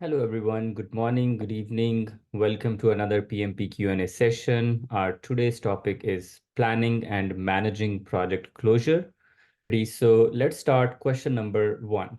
Hello everyone, good morning, good evening. Welcome to another PMP Q&A session. Our today's topic is planning and managing project closure. So let's start question number 1.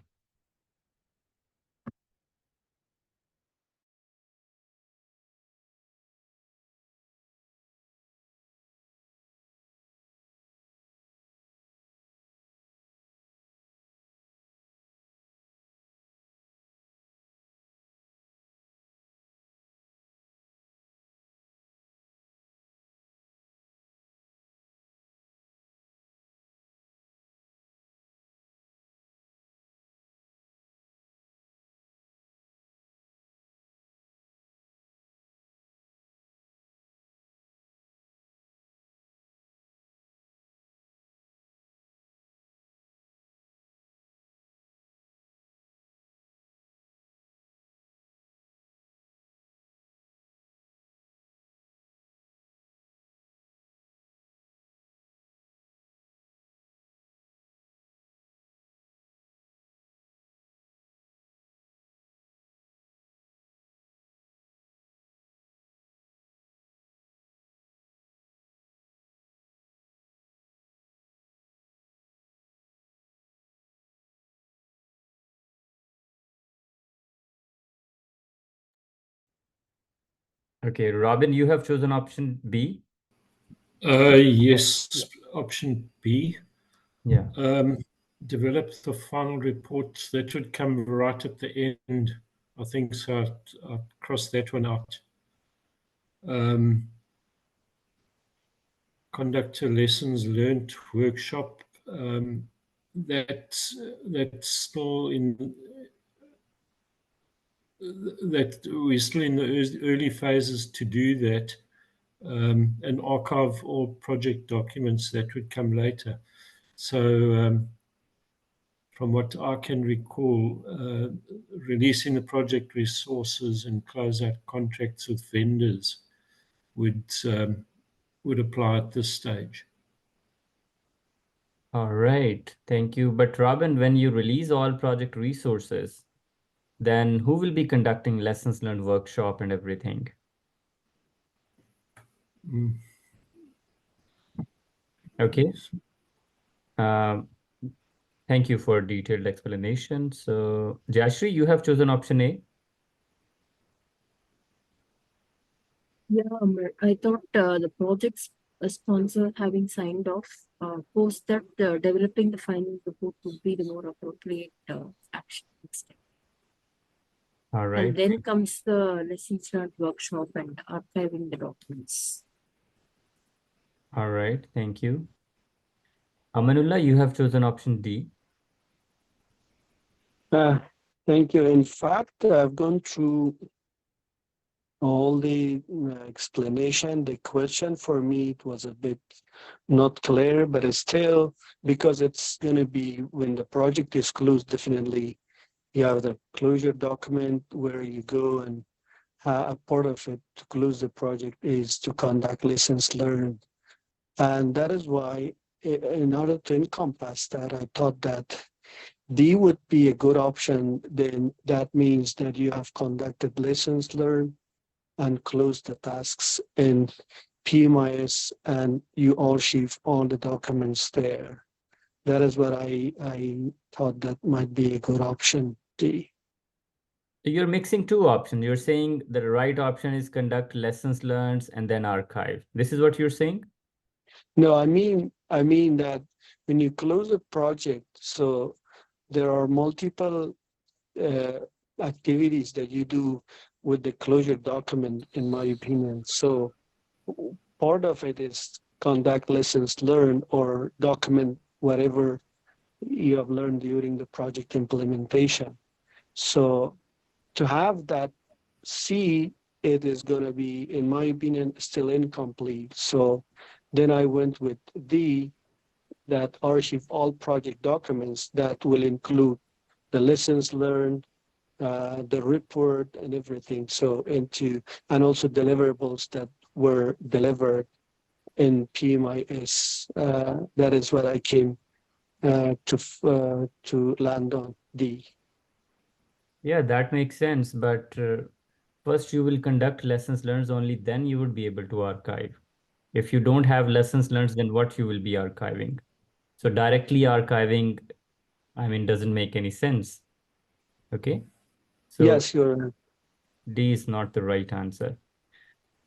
Okay, Robin, you have chosen option B. Yes, option B. Yeah. Develop the final report. That should come right at the end. I think so. I'll cross that one out. Conduct a lessons learned workshop. That's still in that we're still in the early phases to do that. And archive all project documents that would come later. So from what I can recall, releasing the project resources and close out contracts with vendors would apply at this stage. All right, thank you. But Robin, when you release all project resources, then who will be conducting lessons learned workshop and everything? Okay. Thank you for detailed explanation. So, Jashri, you have chosen option A. Yeah, I thought the project's sponsor having signed off, post that developing the final report would be the more appropriate action next step. All And right. then comes the lessons learned workshop and archiving the documents. All right. Thank you. Amanullah, you have chosen option D. Thank you. In fact, I've gone through all the explanation. The question for me, it was a bit not clear, but it's still, because it's going to be when the project is closed, definitely you have the closure document where you go, and a part of it to close the project is to conduct lessons learned. And that is why, in order to encompass that, I thought that D would be a good option. Then that means that you have conducted lessons learned and closed the tasks in PMIS, and you archive all the documents there. That is what I thought that might be a good option, D. You're mixing two options. You're saying the right option is conduct lessons learned and then archive. This is what you're saying? No, I mean that when you close a project, so there are multiple activities that you do with the closure document, in my opinion. So part of it is conduct lessons learned or document whatever you have learned during the project implementation. So to have that C, it is going to be, in my opinion, still incomplete. So then I went with D, that archive all project documents that will include the lessons learned, the report and everything. So and also deliverables that were delivered in PMIS. That is what I came to land on D. Yeah, that makes sense. But first you will conduct lessons learned, only then you would be able to archive. If you don't have lessons learned, then what you will be archiving? So directly archiving, I mean, doesn't make any sense. Okay. So Yes, you're D is not the right answer.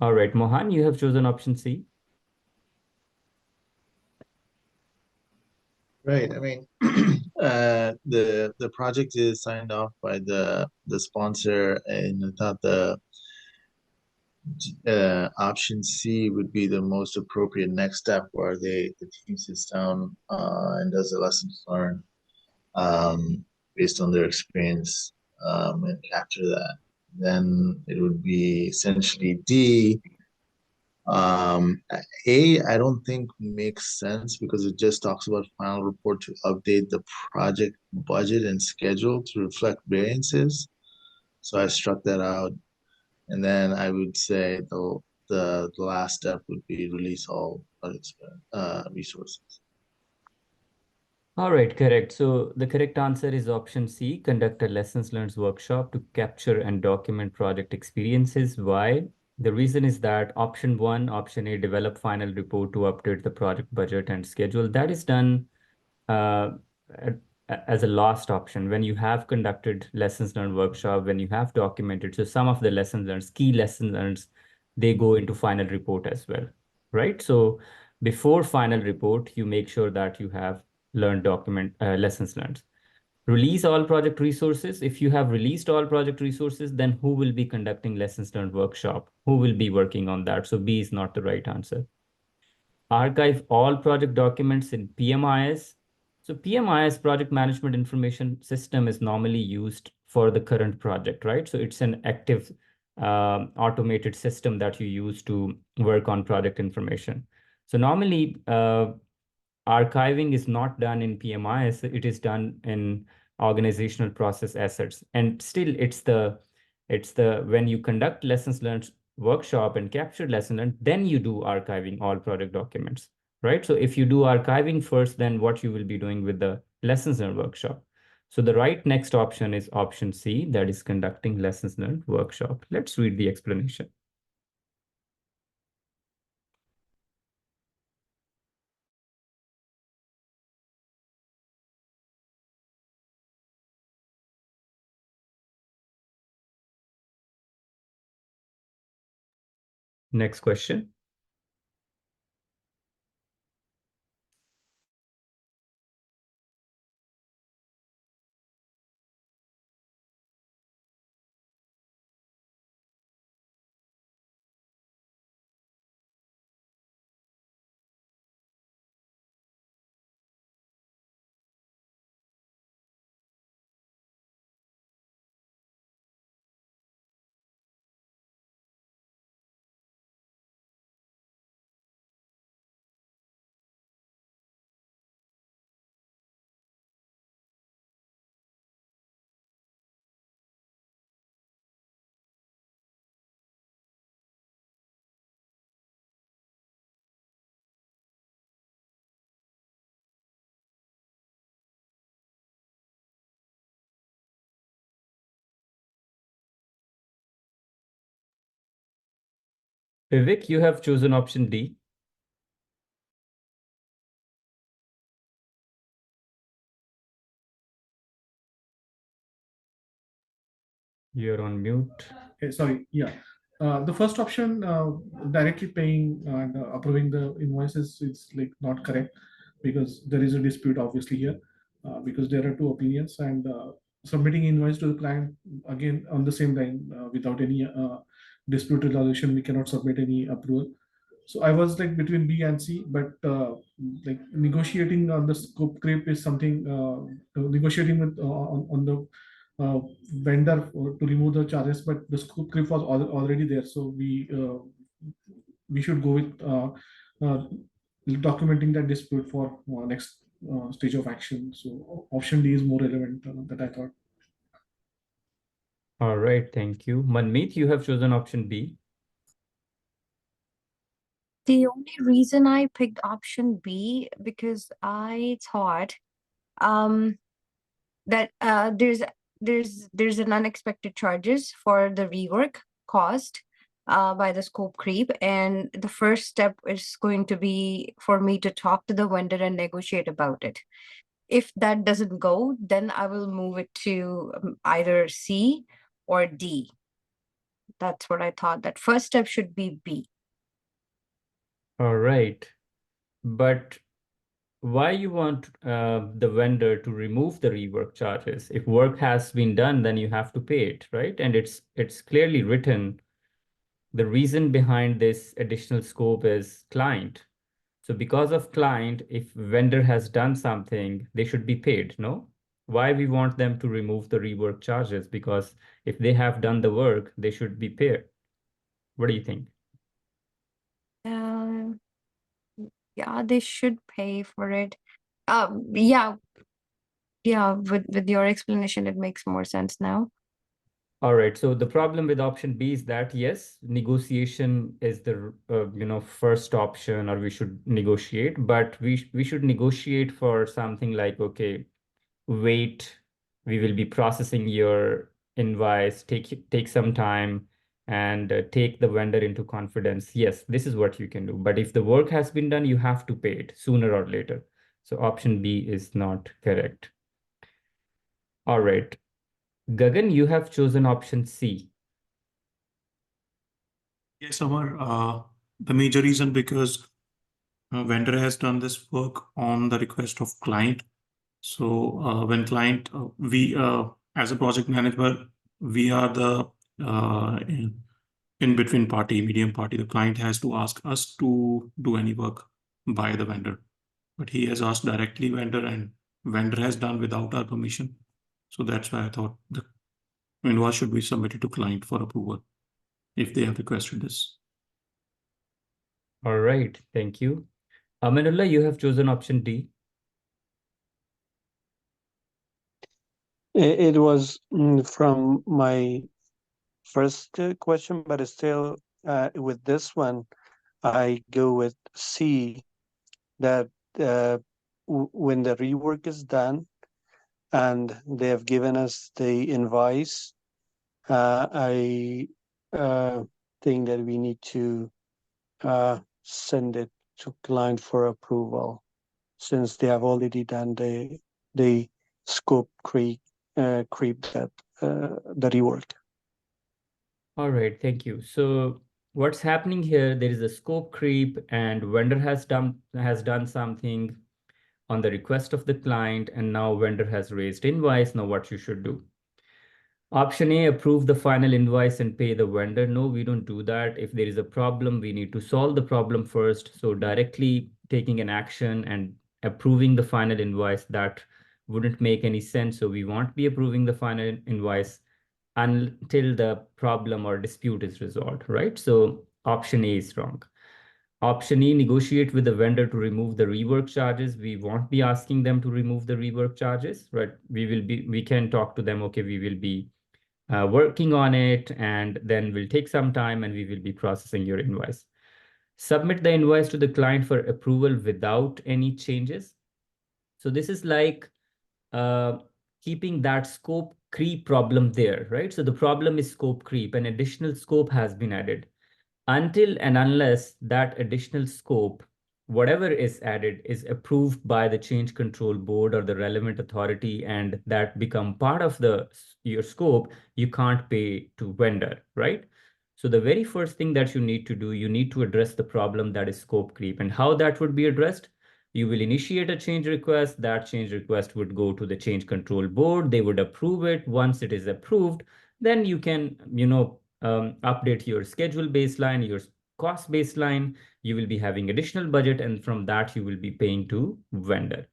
All right, Mohan, you have chosen option C. Right. I mean, the project is signed off by the sponsor, and I thought the option C would be the most appropriate next step, where the team sits down and does the lessons learned based on their experience and capture that. Then it would be essentially D. Um, I don't think makes sense because it just talks about final report to update the project budget and schedule to reflect variances. So I struck that out. And then I would say the last step would be release all resources. All right, correct. So the correct answer is option C, conduct a lessons learned workshop to capture and document project experiences. Why? The reason is that option one, option A, develop final report to update the project budget and schedule. That is done uh, a- as a last option when you have conducted lessons learned workshop, when you have documented. So some of the lessons learned, key lessons learned, they go into final report as well, right? So before final report, you make sure that you have learned lessons learned. Release all project resources. If you have released all project resources, then who will be conducting lessons learned workshop? Who will be working on that? So B is not the right answer. Archive all project documents in PMIS. So PMIS, Project Management Information System, is normally used for the current project, right? So it's an active automated system that you use to work on project information. So normally archiving is not done in PMIS, it is done in organizational process assets. And still it's the when you conduct lessons learned workshop and capture lesson learned, then you do archiving all project documents, right? So if you do archiving first, then what you will be doing with the lessons learned workshop. So the right next option is option C, that is conducting lessons learned workshop. Let's read the explanation. Next question. Vivek, you have chosen option D. You're on mute. Okay, sorry. Yeah. The first option, directly paying and approving the invoices, is like not correct because there is a dispute obviously here because there are two opinions, and submitting invoice to the client again on the same line without any dispute resolution, we cannot submit any approval. So I was like between B and C, but like negotiating on the scope creep is something, negotiating with on the vendor to remove the charges, but the scope creep was already there. So we should go with uh, documenting that dispute for next stage of action. So option D is more relevant that I thought. All right, thank you. Manmeet, you have chosen option B. The only reason I picked option B because I thought that there's an unexpected charges for the rework caused by the scope creep, and the first step is going to be for me to talk to the vendor and negotiate about it. If that doesn't go, then I will move it to either C or D. That's what I thought. That first step should be B. All right. But why you want the vendor to remove the rework charges? If work has been done, then you have to pay it, right? And it's clearly written. The reason behind this additional scope is client. So because of client, if vendor has done something, they should be paid, no? Why we want them to remove the rework charges? Because if they have done the work, they should be paid. What do you think? Yeah, they should pay for it. Yeah, with your explanation, it makes more sense now. All right. So the problem with option B is that yes, negotiation is the first option, or we should negotiate, but we should negotiate for something like, okay, wait, we will be processing your invoice, take some time, and take the vendor into confidence. Yes, this is what you can do. But if the work has been done, you have to pay it sooner or later. So option B is not correct. All right. Gagan, you have chosen option C. Yes, Amar. The major reason because vendor has done this work on the request of client. So when client, we as a project manager, we are the in between party, medium party. The client has to ask us to do any work by the vendor, but he has asked directly vendor, and vendor has done without our permission. So that's why I thought the invoice should be submitted to client for approval if they have requested this. All right, thank you. Aminullah, you have chosen option D. It was from my first question, but still with this one, I go with C, that when the rework is done and they have given us the invoice, I think that we need to send it to client for approval, since they have already done the scope creep that the rework. All right, thank you. So what's happening here, there is a scope creep and vendor has done something on the request of the client, and now vendor has raised invoice. Now what you should do? Option A, approve the final invoice and pay the vendor. No, we don't do that. If there is a problem, we need to solve the problem first. So directly taking an action and approving the final invoice, that wouldn't make any sense. So we won't be approving the final invoice until the problem or dispute is resolved, right? So option A is wrong. Option E, negotiate with the vendor to remove the rework charges. We won't be asking them to remove the rework charges, right? We can talk to them, okay, we will be working on it, and then we'll take some time and we will be processing your invoice. Submit the invoice to the client for approval without any changes. So this is like keeping that scope creep problem there, right? So the problem is scope creep. An additional scope has been added. Until and unless that additional scope, whatever is added, is approved by the change control board or the relevant authority, and that become part of your scope, you can't pay to vendor, right? So the very first thing that you need to do, you need to address the problem that is scope creep. And how that would be addressed? You will initiate a change request. That change request would go to the change control board. They would approve it. Once it is approved, then you can, update your schedule baseline, your cost baseline. You will be having additional budget, and from that you will be paying to vendor.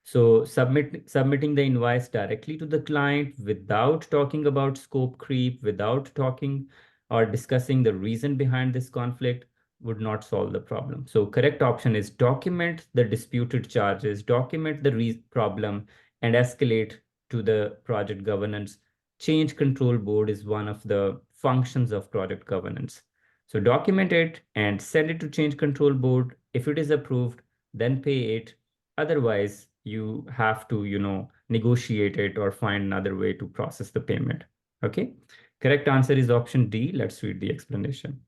So submitting the invoice directly to the client without talking about scope creep, without talking or discussing the reason behind this conflict, would not solve the problem. So correct option is document the disputed charges, document the problem, and escalate to the project governance. Change control board is one of the functions of project governance. So document it and send it to change control board. If it is approved, then pay it. Otherwise, you have to, negotiate it or find another way to process the payment. Okay. Correct answer is option D. Let's read the explanation.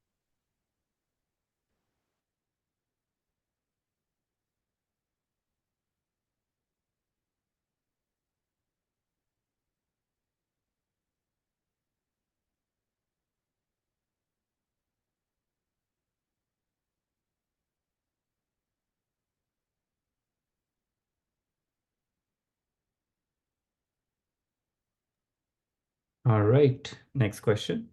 All right, next question.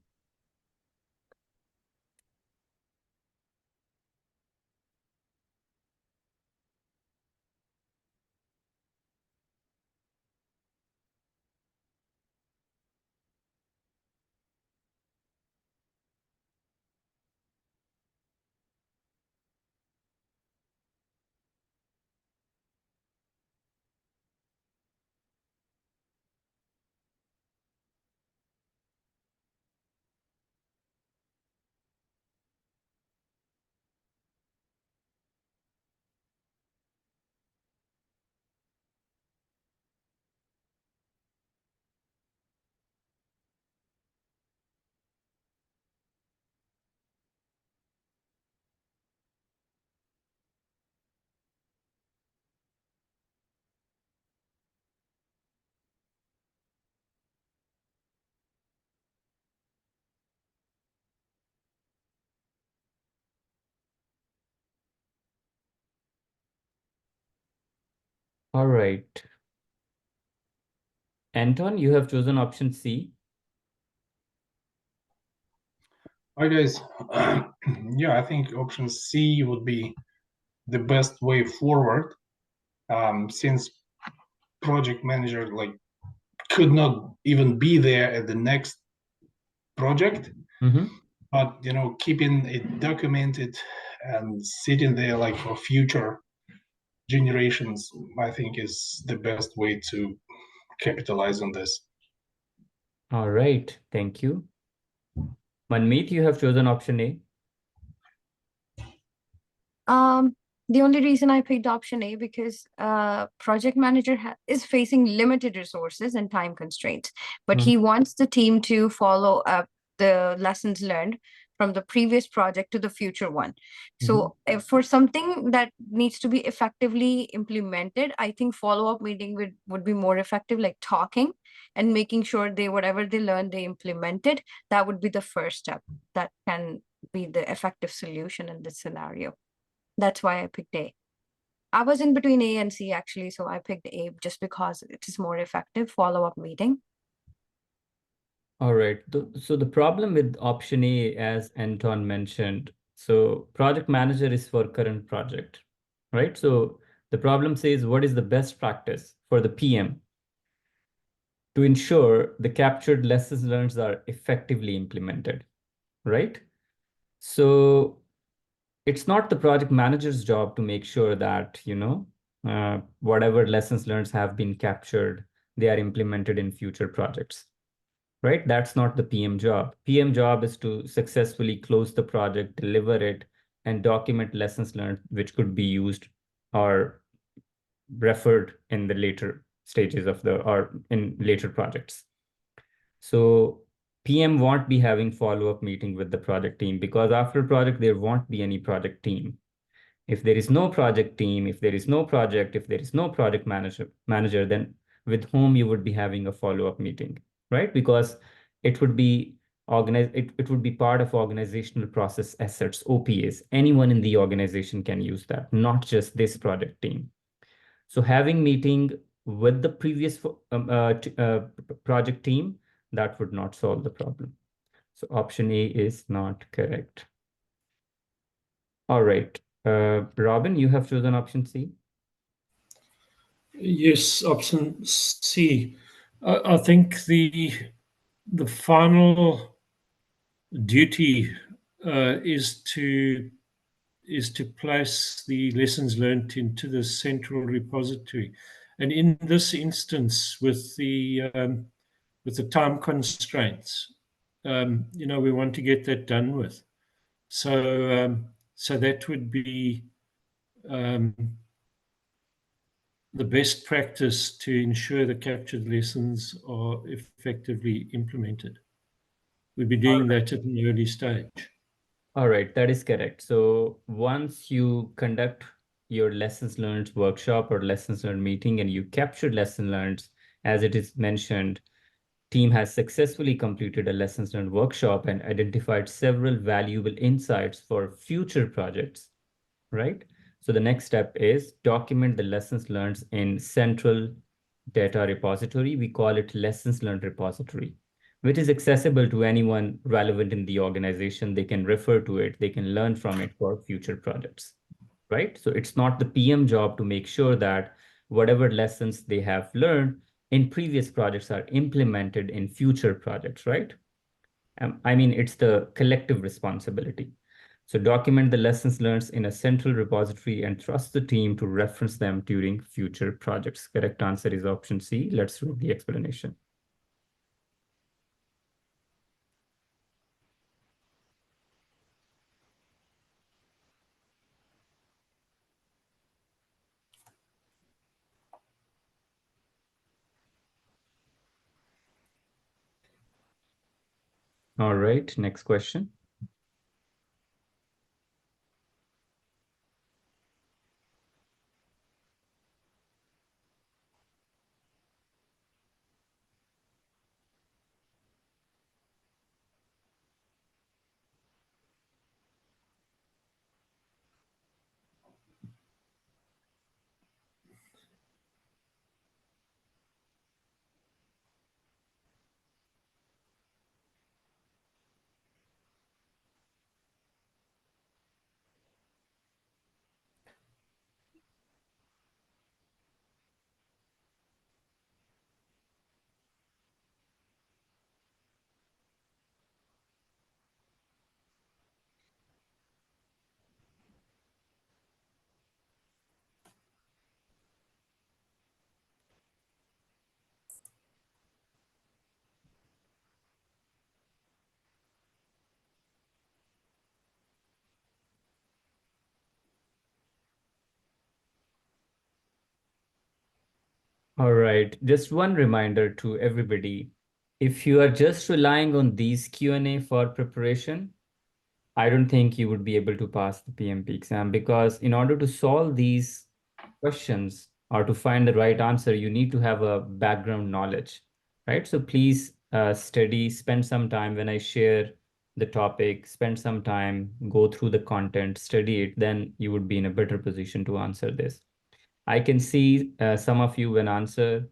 All right. Anton, you have chosen option C. Hi guys. Yeah, I think option C would be the best way forward, since project manager could not even be there at the next project, but keeping it documented and sitting there for future generations, I think is the best way to capitalize on this. All right, thank you. Manmeet, you have chosen option A. The only reason I picked option A because project manager is facing limited resources and time constraints, but he wants the team to follow up the lessons learned from the previous project to the future one. So if for something that needs to be effectively implemented, I think follow-up meeting would be more effective, like talking and making sure whatever they learned, they implemented. That would be the first step. That can be the effective solution in this scenario. That's why I picked A. I was in between A and C actually, so I picked A just because it is more effective follow-up meeting. All right. So the problem with option A, as Anton mentioned, so project manager is for current project, right? So the problem says, what is the best practice for the PM to ensure the captured lessons learned are effectively implemented, right? So it's not the project manager's job to make sure that, whatever lessons learned have been captured, they are implemented in future projects. Right? That's not the PM job. PM job is to successfully close the project, deliver it, and document lessons learned, which could be used or referred in the later stages or in later projects. So PM won't be having follow-up meeting with the project team because after project, there won't be any project team. If there is no project team, if there is no project, if there is no project manager, then with whom you would be having a follow-up meeting, right? Because it would be organized, it would be part of organizational process assets, OPAs. Anyone in the organization can use that, not just this project team. So having meeting with the previous project team, that would not solve the problem. So option A is not correct. All right. Robin, you have chosen option C. Yes, option C. I think the final duty is to place the lessons learned into the central repository, and in this instance, with the time constraints, we want to get that done with. So that would be the best practice to ensure the captured lessons are effectively implemented. We'd be doing that at an early stage. All right, that is correct. So once you conduct your lessons learned workshop or lessons learned meeting and you capture lesson learned, as it is mentioned, team has successfully completed a lessons learned workshop and identified several valuable insights for future projects, right? So the next step is document the lessons learned in central data repository. We call it lessons learned repository, which is accessible to anyone relevant in the organization. They can refer to it, they can learn from it for future projects, right? So it's not the PM job to make sure that whatever lessons they have learned in previous projects are implemented in future projects, right? I mean, it's the collective responsibility. So document the lessons learned in a central repository and trust the team to reference them during future projects. Correct answer is option C. Let's read the explanation. All right, next question. All right, just one reminder to everybody. If you are just relying on these Q&A for preparation, I don't think you would be able to pass the PMP exam, because in order to solve these questions or to find the right answer, you need to have a background knowledge, right? So please study, spend some time when I share the topic, spend some time, go through the content, study it, then you would be in a better position to answer this. I can see some of you when answer,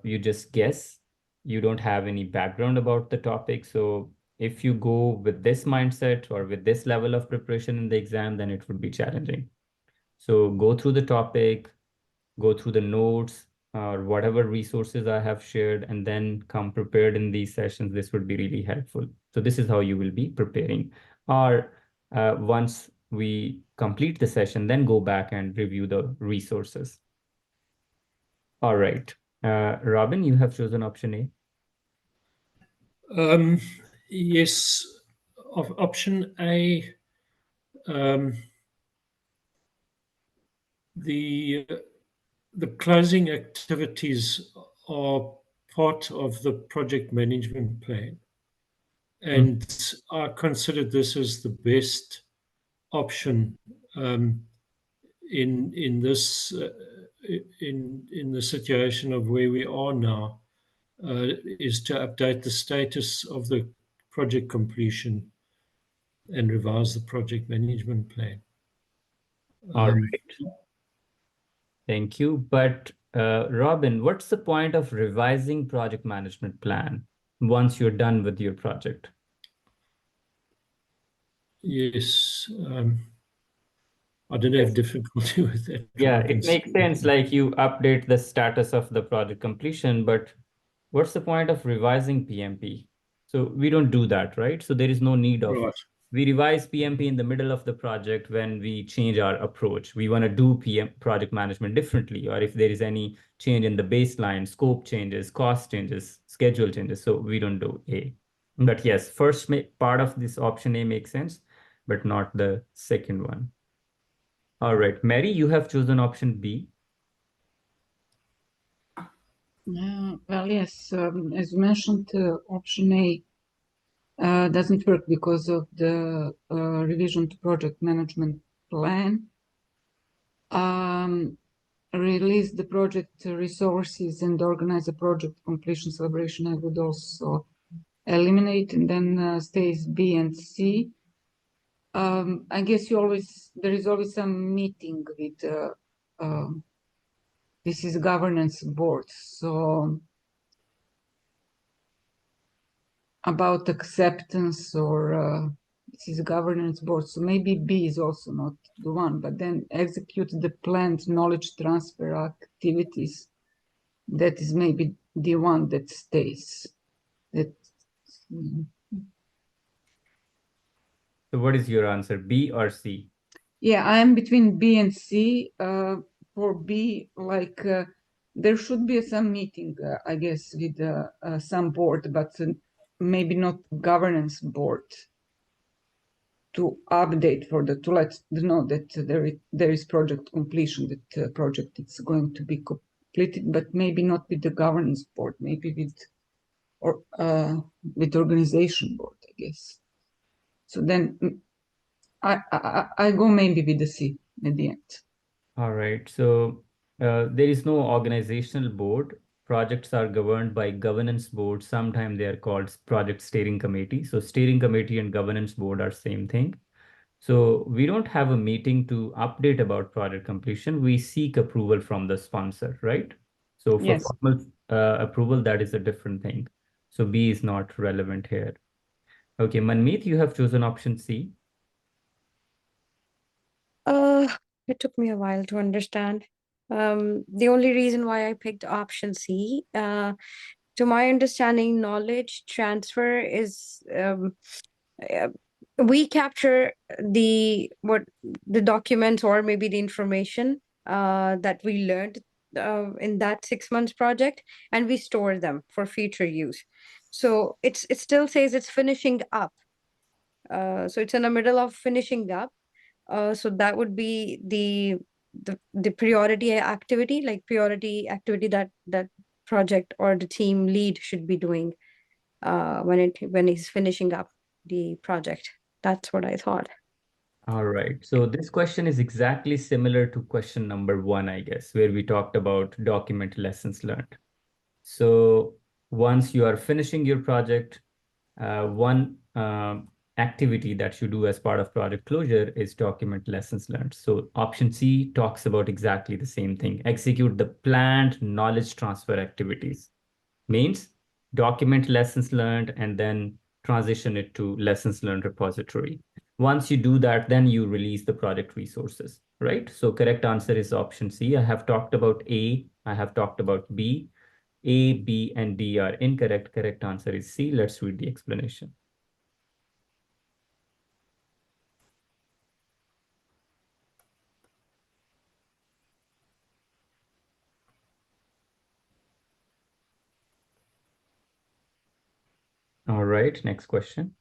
you just guess. You don't have any background about the topic. So if you go with this mindset or with this level of preparation in the exam, then it would be challenging. So go through the topic, go through the notes or whatever resources I have shared, and then come prepared in these sessions. This would be really helpful. So this is how you will be preparing. Or once we complete the session, then go back and review the resources. All right. Robin, you have chosen option A. Yes, of option A, the closing activities are part of the project management plan, and I consider this as the best option in this in the situation of where we are now, is to update the status of the project completion and revise the project management plan. All right. Thank you. But Robin, what's the point of revising project management plan once you're done with your project? Yes, I don't have difficulty with that. Yeah, Robin. it makes sense. Like you update the status of the project completion, but what's the point of revising PMP? So we don't do that, right? So there is no need of, Right. we revise PMP in the middle of the project when we change our approach. We want to do project management differently, or if there is any change in the baseline, scope changes, cost changes, schedule changes. So we don't do A. But yes, first part of this option A makes sense, but not the second one. All right, Mary, you have chosen option B. Well, yes, as you mentioned, option A doesn't work because of the revision to project management plan. Release the project resources and organize a project completion celebration. I would also eliminate, and then stays B and C. I guess there is always some meeting with this is governance board, so about acceptance or this is governance board, so maybe B is also not the one, but then execute the planned knowledge transfer activities. That is maybe the one that stays. That. So what is your answer, B or C? Yeah, I'm between B and C. For B, like there should be some meeting, I guess, with some board, but maybe not governance board, to update for to let know that there is project completion, that project is going to be completed, but maybe not with the governance board, maybe with organization board, I guess. So then I go maybe with the C at the end. All right. So there is no organizational board. Projects are governed by governance board. Sometimes they are called project steering committee. So steering committee and governance board are same thing. So we don't have a meeting to update about project completion. We seek approval from the sponsor, right? So for Yes. formal approval, that is a different thing. So B is not relevant here. Okay, Manmeet, you have chosen option C. It took me a while to understand. The only reason why I picked option C, to my understanding, knowledge transfer is uh, we capture the documents or maybe the information that we learned in that 6 months project, and we store them for future use. So it still says it's finishing up. So it's in the middle of finishing up. So that would be the priority activity, like priority activity that project or the team lead should be doing when he's finishing up the project. That's what I thought. All right. So this question is exactly similar to question number 1, I guess, where we talked about document lessons learned. So once you are finishing your project, one activity that you do as part of project closure is document lessons learned. So option C talks about exactly the same thing. Execute the planned knowledge transfer activities. Means document lessons learned and then transition it to lessons learned repository. Once you do that, then you release the project resources, right? So correct answer is option C. I have talked about A, I have talked about B. A, B, and D are incorrect. Correct answer is C. Let's read the explanation. All right, next question.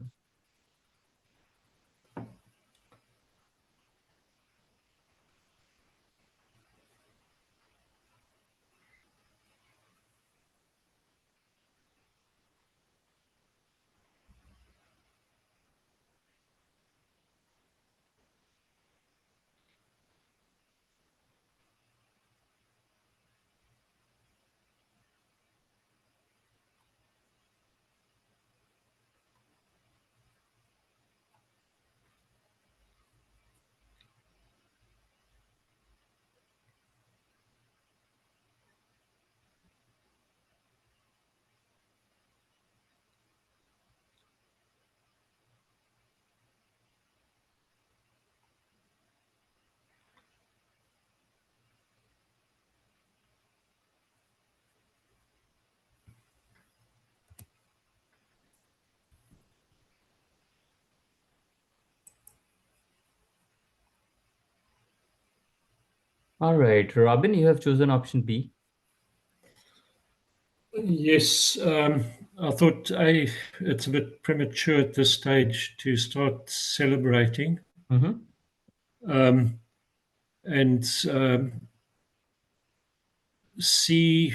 All right, Robin, you have chosen option B. Yes, I thought it's a bit premature at this stage to start celebrating. Mm-hmm. And C,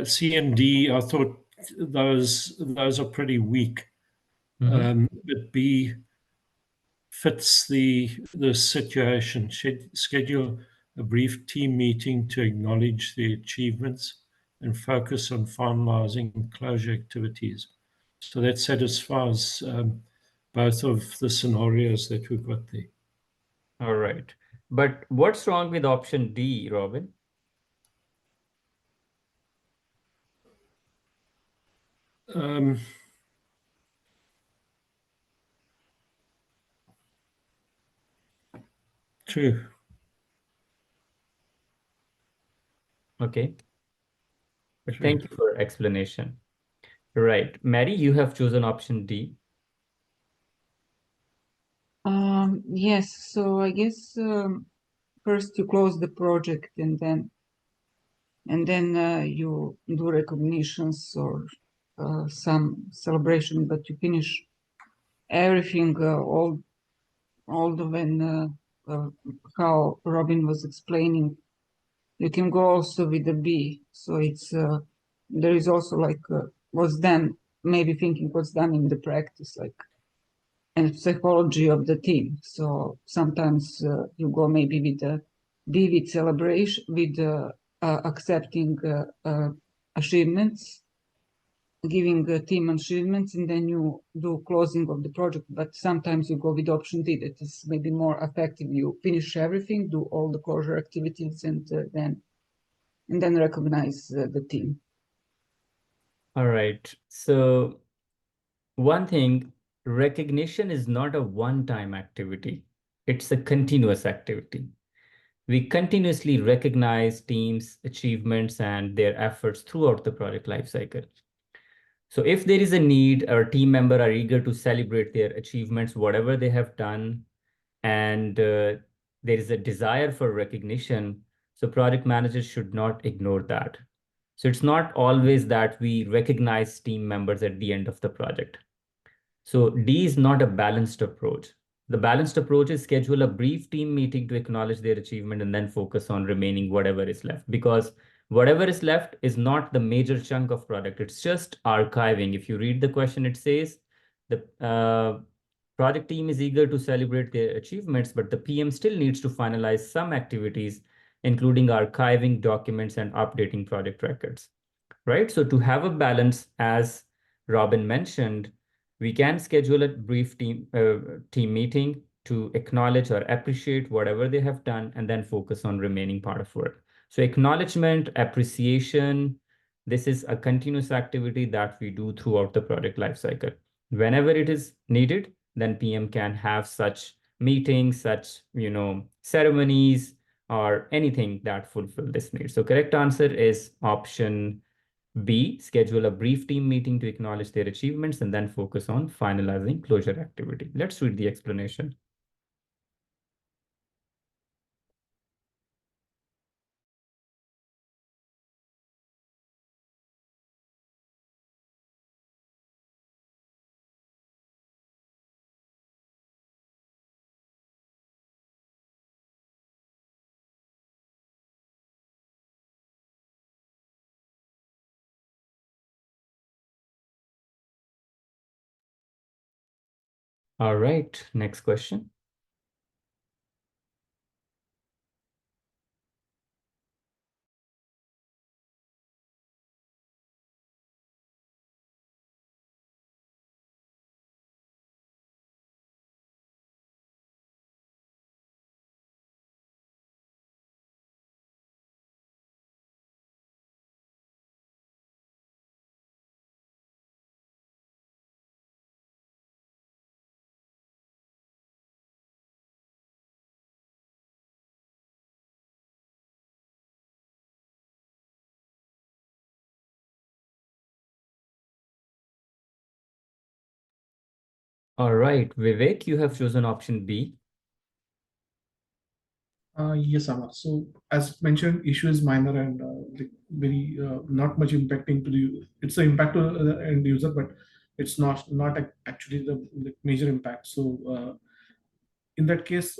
C and D, I thought those are pretty weak. But B fits the situation. Schedule a brief team meeting to acknowledge the achievements and focus on finalizing closure activities. So that satisfies both of the scenarios that we've got there. All right. But what's wrong with option D, Robin? True. Okay. But thank you for explanation. Right. Mary, you have chosen option D. Yes, so I guess first you close the project and then you do recognitions or some celebration, but you finish everything all the when how Robin was explaining. You can go also with the B. So it's there is also like what's done, maybe thinking what's done in the practice, like and psychology of the team. So sometimes you go maybe with the B with celebration, with accepting achievements, giving the team achievements, and then you do closing of the project. But sometimes you go with option D, that is maybe more effective. You finish everything, do all the closure activities, and then recognize the team. All right. So one thing, recognition is not a one-time activity. It's a continuous activity. We continuously recognize teams' achievements and their efforts throughout the project lifecycle. So if there is a need, our team member are eager to celebrate their achievements, whatever they have done, and there is a desire for recognition, so project managers should not ignore that. So it's not always that we recognize team members at the end of the project. So D is not a balanced approach. The balanced approach is schedule a brief team meeting to acknowledge their achievement and then focus on remaining whatever is left, because whatever is left is not the major chunk of product. It's just archiving. If you read the question, it says the project team is eager to celebrate their achievements, but the PM still needs to finalize some activities, including archiving documents and updating project records, right? So to have a balance, as Robin mentioned, we can schedule a brief team meeting to acknowledge or appreciate whatever they have done and then focus on remaining part of work. So acknowledgement, appreciation, this is a continuous activity that we do throughout the project lifecycle. Whenever it is needed, then PM can have such meetings, such, ceremonies or anything that fulfill this need. So correct answer is option B, schedule a brief team meeting to acknowledge their achievements and then focus on finalizing closure activity. Let's read the explanation. All right, next question. All right, Vivek, you have chosen option B. Yes, Amar. So as mentioned, issue is minor and like very not much impacting to the. It's an impact to the end user, but it's not actually the major impact. So in that case,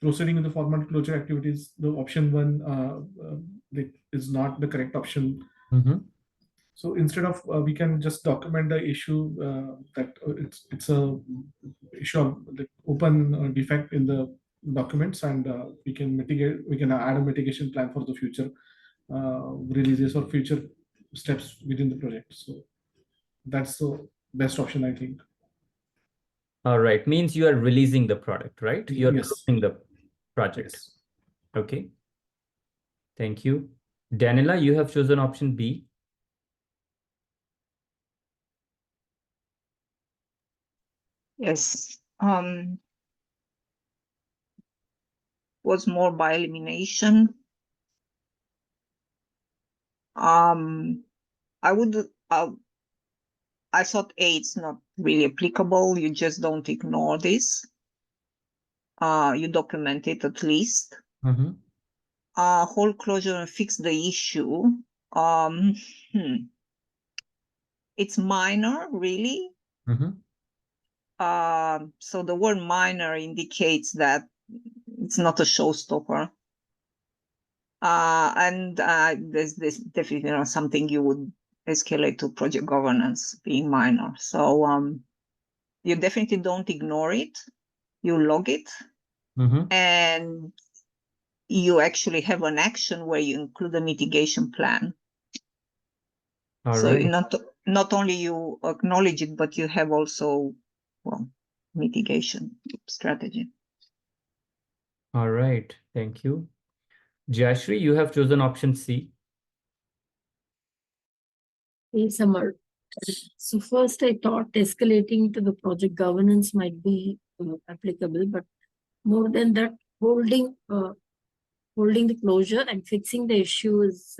proceeding with the formal closure activities, the option one is not the correct option. So instead of we can just document the issue that it's a issue of the open defect in the documents, and we can add a mitigation plan for the future releases or future steps within the project. So that's the best option, I think. All right, means you are releasing the product, right? You're Yes. closing the project. Yes. Okay. Thank you. Daniela, you have chosen option B. Yes. Was more by elimination. I thought A, it's not really applicable. You just don't ignore this. You document it at least. Whole closure and fix the issue. It's minor, really. So the word minor indicates that it's not a showstopper. And there's definitely something you would escalate to project governance being minor. So you definitely don't ignore it. You log it, and you actually have an action where you include a mitigation plan. So not only you acknowledge it, but you have also, well, mitigation strategy. All right, thank you. Jayashri, you have chosen option C. Yes, Amar. So first I thought escalating to the project governance might be applicable, but more than that, holding the closure and fixing the issue is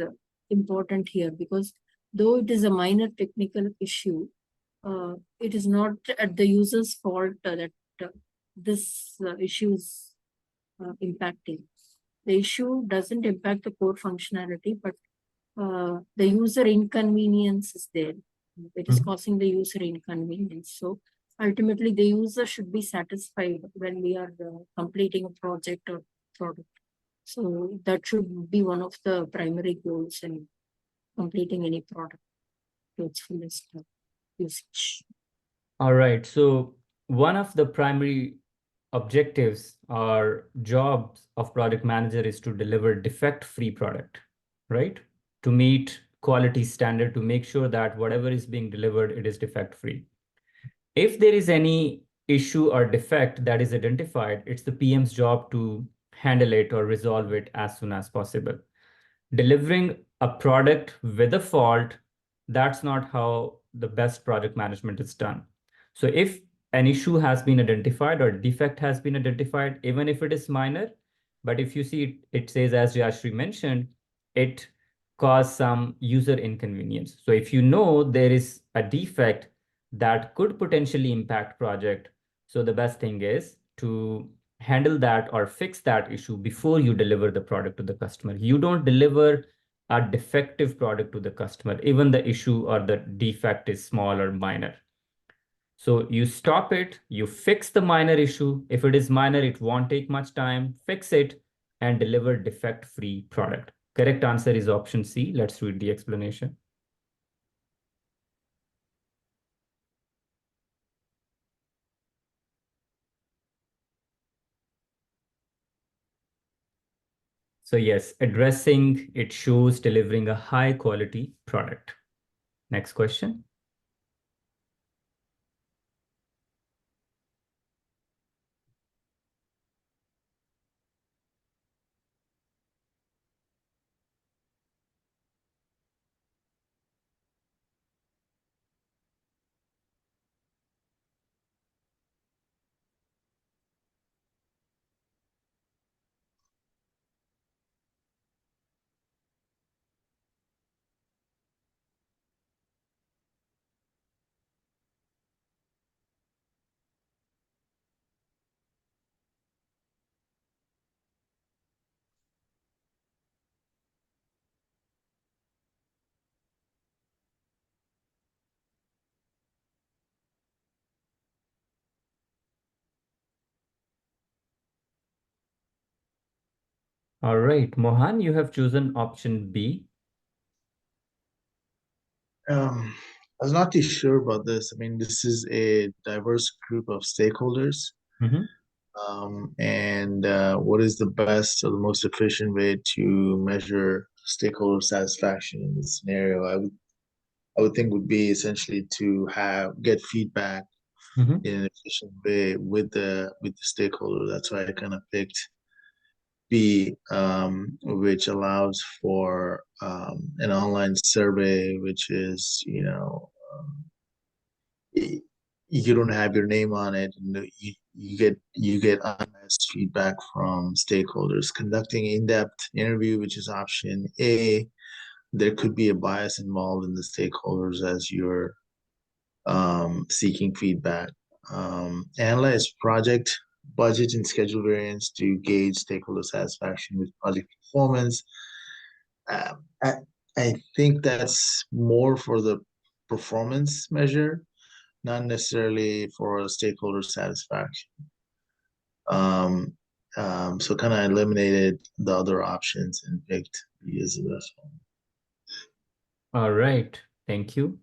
important here, because though it is a minor technical issue, it is not at the user's fault that this issue is impacting. The issue doesn't impact the core functionality, but the user inconvenience is there. It is causing the user inconvenience. So ultimately, the user should be satisfied when we are completing a project or product. So that should be one of the primary goals in completing any product to its fullest usage. All right. So one of the primary objectives or jobs of product manager is to deliver defect-free product, right? To meet quality standard, to make sure that whatever is being delivered, it is defect-free. If there is any issue or defect that is identified, it's the PM's job to handle it or resolve it as soon as possible. Delivering a product with a fault, that's not how the best project management is done. So if an issue has been identified or defect has been identified, even if it is minor, but if you see it says, as Jayashri mentioned, it caused some user inconvenience. So if you know there is a defect that could potentially impact project, so the best thing is to handle that or fix that issue before you deliver the product to the customer. You don't deliver a defective product to the customer, even the issue or the defect is small or minor. So you stop it, you fix the minor issue. If it is minor, it won't take much time. Fix it and deliver defect-free product. Correct answer is option C. Let's read the explanation. So yes, addressing it shows delivering a high quality product. Next question. All right, Mohan, you have chosen option B. I was not too sure about this. I mean, this is a diverse group of stakeholders. Mm-hmm. And what is the best or the most efficient way to measure stakeholder satisfaction in this scenario? I would think would be essentially to get feedback Mm-hmm. in an efficient way with the stakeholder. That's why I kind of picked B, which allows for an online survey, which is, you don't have your name on it, and you get unbiased feedback from stakeholders. Conducting in-depth interview, which is option A, there could be a bias involved in the stakeholders as you're seeking feedback. Analyze project budget and schedule variance to gauge stakeholder satisfaction with project performance. I, I think that's more for the performance measure, not necessarily for stakeholder satisfaction. So kind of eliminated the other options and picked B as the best one. All right, thank you.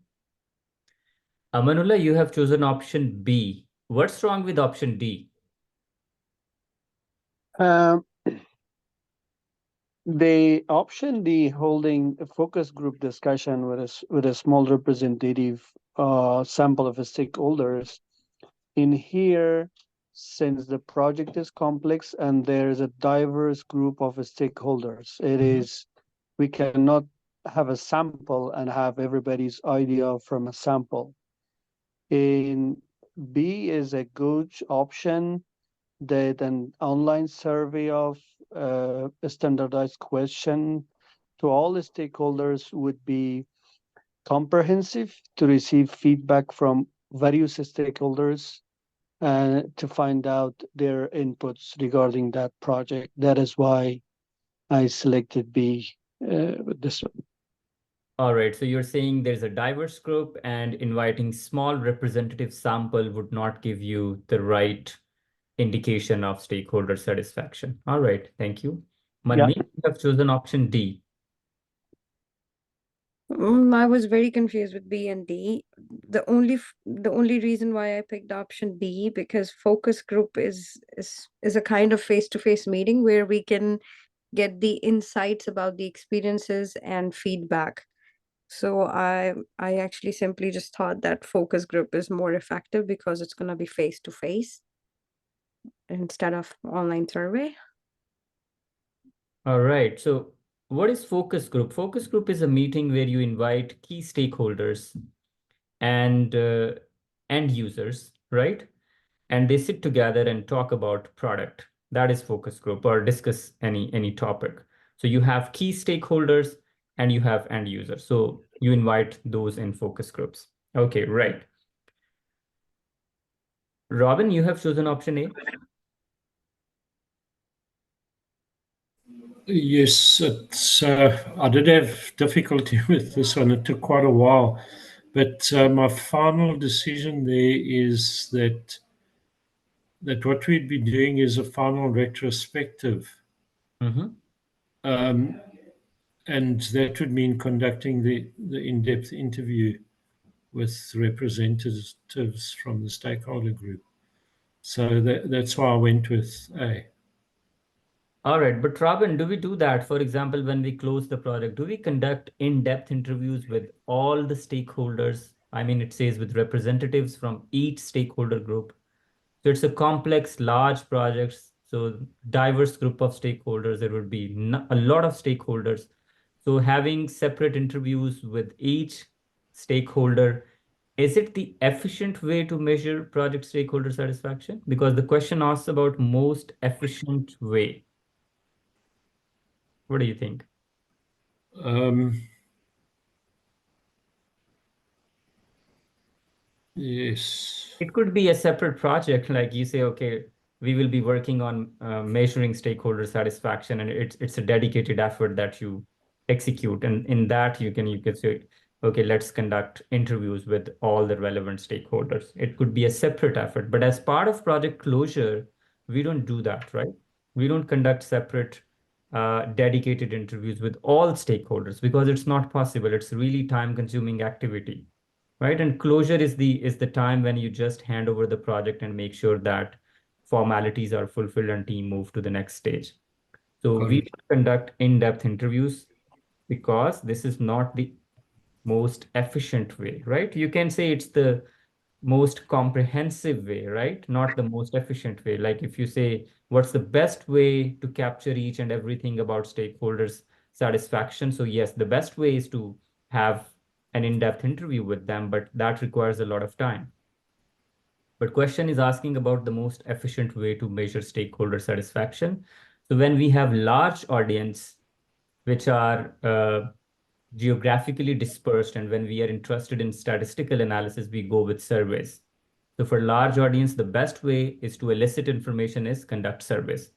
Amanullah, you have chosen option B. What's wrong with option D? The option D, holding a focus group discussion with a small representative sample of stakeholders. In here, since the project is complex and there is a diverse group of stakeholders, we cannot have a sample and have everybody's idea from a sample. In B is a good option that an online survey of a standardized question to all the stakeholders would be comprehensive to receive feedback from various stakeholders to find out their inputs regarding that project. That is why I selected B with this one. All right, so you're saying there's a diverse group and inviting small representative sample would not give you the right indication of stakeholder satisfaction. All right, thank you. Manmeet, you have chosen option D. I was very confused with B and D. The only reason why I picked option B, because focus group is a kind of face-to-face meeting where we can get the insights about the experiences and feedback. So I actually simply just thought that focus group is more effective because it's going to be face to face instead of online survey. All right, so what is focus group? Focus group is a meeting where you invite key stakeholders and end users, right? And they sit together and talk about product. That is focus group, or discuss any topic. So you have key stakeholders and you have end users. So you invite those in focus groups. Okay, right. Robin, you have chosen option A. Yes, I did have difficulty with this one. It took quite a while, but my final decision there is that what we'd be doing is a final retrospective, and that would mean conducting the in-depth interview with representatives from the stakeholder group. So that's why I went with A. All right, but Robin, do we do that? For example, when we close the project, do we conduct in-depth interviews with all the stakeholders? I mean, it says with representatives from each stakeholder group. So it's a complex, large project. So diverse group of stakeholders, there would be a lot of stakeholders. So having separate interviews with each stakeholder, is it the efficient way to measure project stakeholder satisfaction? Because the question asks about most efficient way. What do you think? Yes. It could be a separate project, like you say, okay, we will be working on measuring stakeholder satisfaction, and it's a dedicated effort that you execute. And in that, you can say, okay, let's conduct interviews with all the relevant stakeholders. It could be a separate effort, but as part of project closure, we don't do that, right? We don't conduct separate dedicated interviews with all stakeholders because it's not possible. It's really time-consuming activity, right? And closure is the time when you just hand over the project and make sure that formalities are fulfilled and team move to the next stage. So we Correct. conduct in-depth interviews because this is not the most efficient way, right? You can say it's the most comprehensive way, right? Not the most efficient way. Like if you say, what's the best way to capture each and everything about stakeholders' satisfaction? So yes, the best way is to have an in-depth interview with them, but that requires a lot of time. But question is asking about the most efficient way to measure stakeholder satisfaction. So when we have large audience, which are geographically dispersed, and when we are interested in statistical analysis, we go with surveys. So for large audience, the best way is to elicit information is conduct surveys.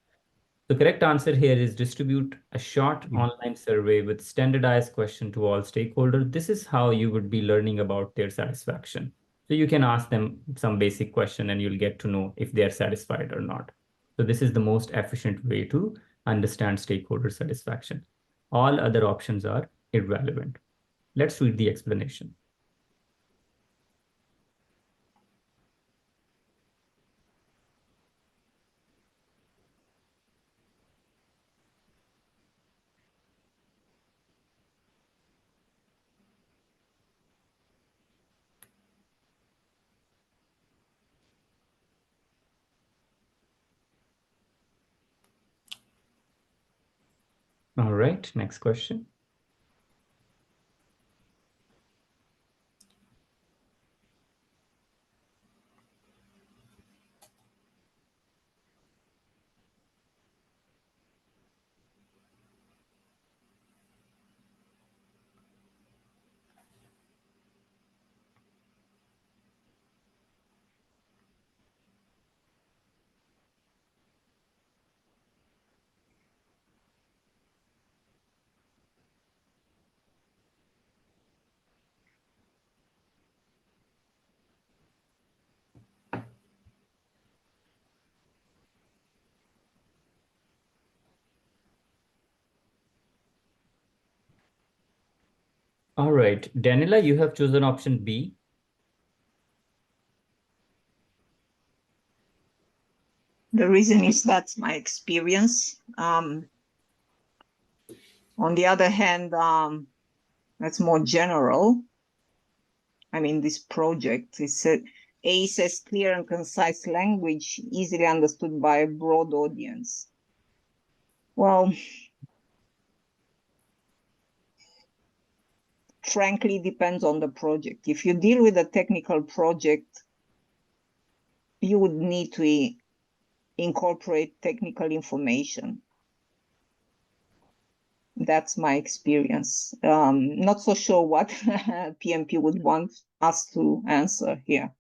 The correct answer here is distribute a short online survey with standardized question to all stakeholders. This is how you would be learning about their satisfaction. So you can ask them some basic question and you'll get to know if they are satisfied or not. So this is the most efficient way to understand stakeholder satisfaction. All other options are irrelevant. Let's read the explanation. All right, next question. All right, Daniela, you have chosen option B. The reason is that's my experience. On the other hand, that's more general. I mean, this project is A says clear and concise language, easily understood by a broad audience. Well, frankly, depends on the project. If you deal with a technical project, you would need to incorporate technical information. That's my experience. Not so sure what PMP would want us to answer here.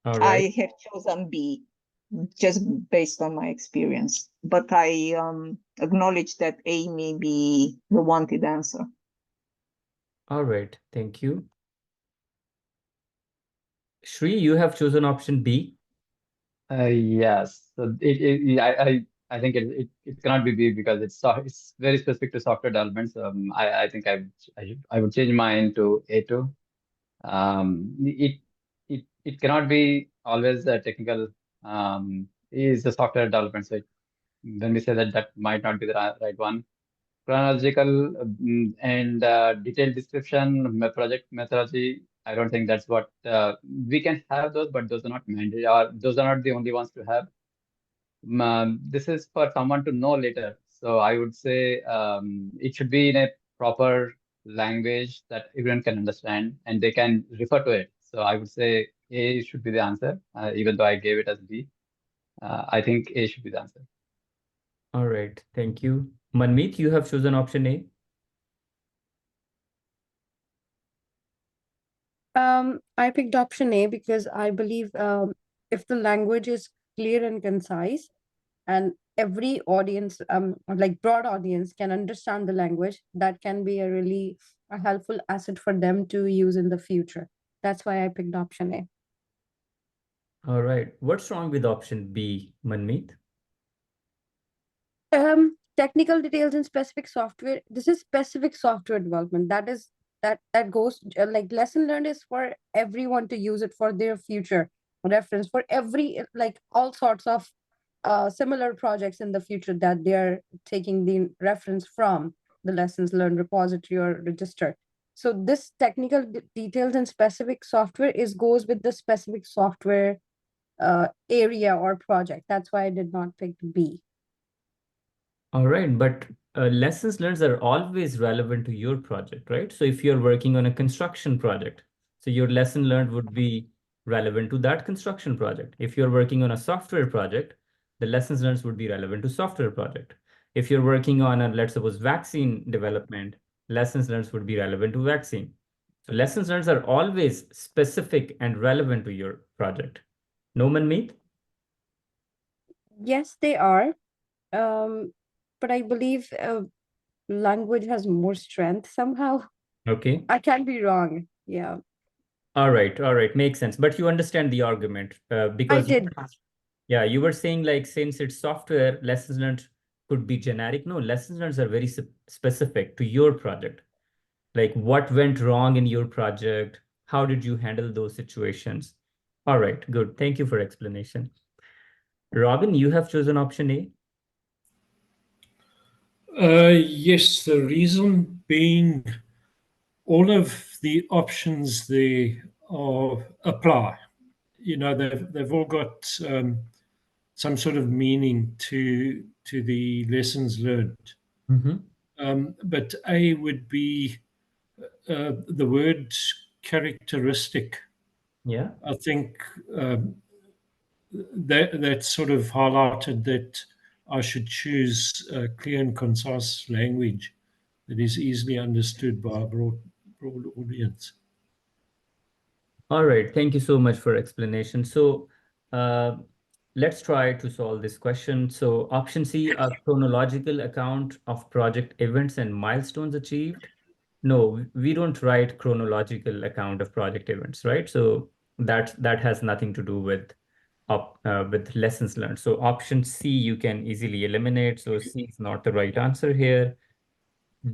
All right. I have chosen B just based on my experience, but I acknowledge that A may be the wanted answer. All right, thank you. Shri, you have chosen option B. Yes. So I think it cannot be B because it's very specific to software development. So I think I would change mine to A2. It cannot be always a technical is the software development. So when we say that might not be the right one. Chronological and detailed description, project methodology. I don't think that's what we can have those, but those are not mandatory, or those are not the only ones to have. This is for someone to know later. So I would say it should be in a proper language that everyone can understand and they can refer to it. So I would say A should be the answer, even though I gave it as B. I think A should be the answer. All right, thank you. Manmeet, you have chosen option A. I picked option A because I believe if the language is clear and concise, and every audience, like broad audience, can understand the language, that can be a really a helpful asset for them to use in the future. That's why I picked option A. All right, what's wrong with option B, Manmeet? Technical details in specific software. This is specific software development. That goes like lesson learned is for everyone to use it for their future reference for every like all sorts of similar projects in the future that they are taking the reference from the lessons learned repository or register. So this technical details in specific software is goes with the specific software area or project. That's why I did not pick B. All right, but lessons learned are always relevant to your project, right? So if you're working on a construction project, so your lesson learned would be relevant to that construction project. If you're working on a software project, the lessons learned would be relevant to software project. If you're working on a, let's suppose, vaccine development, lessons learned would be relevant to vaccine. So lessons learned are always specific and relevant to your project. No, Manmeet? Yes, they are. But I believe language has more strength somehow. Okay. I can be wrong. Yeah, All right, makes sense. But you understand the argument I because did. yeah, you were saying like since it's software, lessons learned could be generic. No, lessons learned are very specific to your project. Like what went wrong in your project? How did you handle those situations? All right, good. Thank you for explanation. Robin, you have chosen option A. Yes, the reason being all of the options there are apply. You know, they've all got some sort of meaning to the lessons learned. But A would be the word characteristic. Yeah. I think that sort of highlighted that I should choose clear and concise language that is easily understood by a broad audience. All right, thank you so much for explanation. So uh, let's try to solve this question. So option C, a chronological account of project events and milestones achieved. No, we don't write chronological account of project events, right? So that has nothing to do with lessons learned. So option C you can easily eliminate. So C is not the right answer here.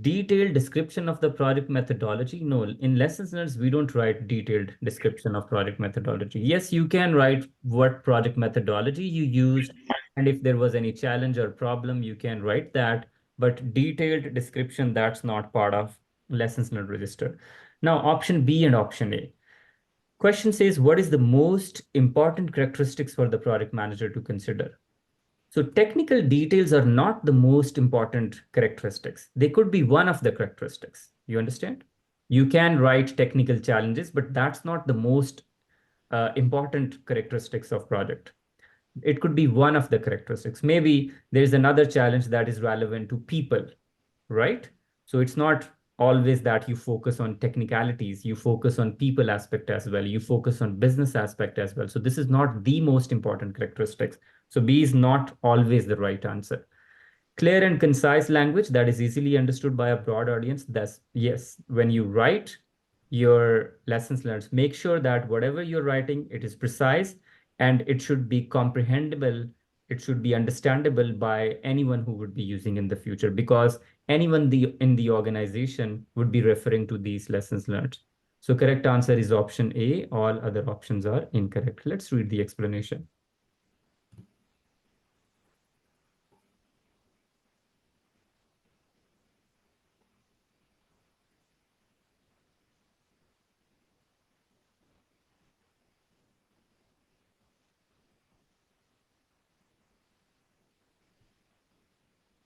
Detailed description of the project methodology. No, in lessons learned, we don't write detailed description of project methodology. Yes, you can write what project methodology you used, and if there was any challenge or problem, you can write that. But detailed description, that's not part of lessons learned register. Now, option B and option A. Question says, what is the most important characteristics for the project manager to consider? So technical details are not the most important characteristics. They could be one of the characteristics. You understand? You can write technical challenges, but that's not the most important characteristics of project. It could be one of the characteristics. Maybe there's another challenge that is relevant to people, right? So it's not always that you focus on technicalities, you focus on people aspect as well, you focus on business aspect as well. So this is not the most important characteristics. So B is not always the right answer. Clear and concise language that is easily understood by a broad audience. That's yes, when you write your lessons learned, make sure that whatever you're writing, it is precise and it should be comprehensible. It should be understandable by anyone who would be using in the future, because anyone in the organization would be referring to these lessons learned. So correct answer is option A. All other options are incorrect. Let's read the explanation.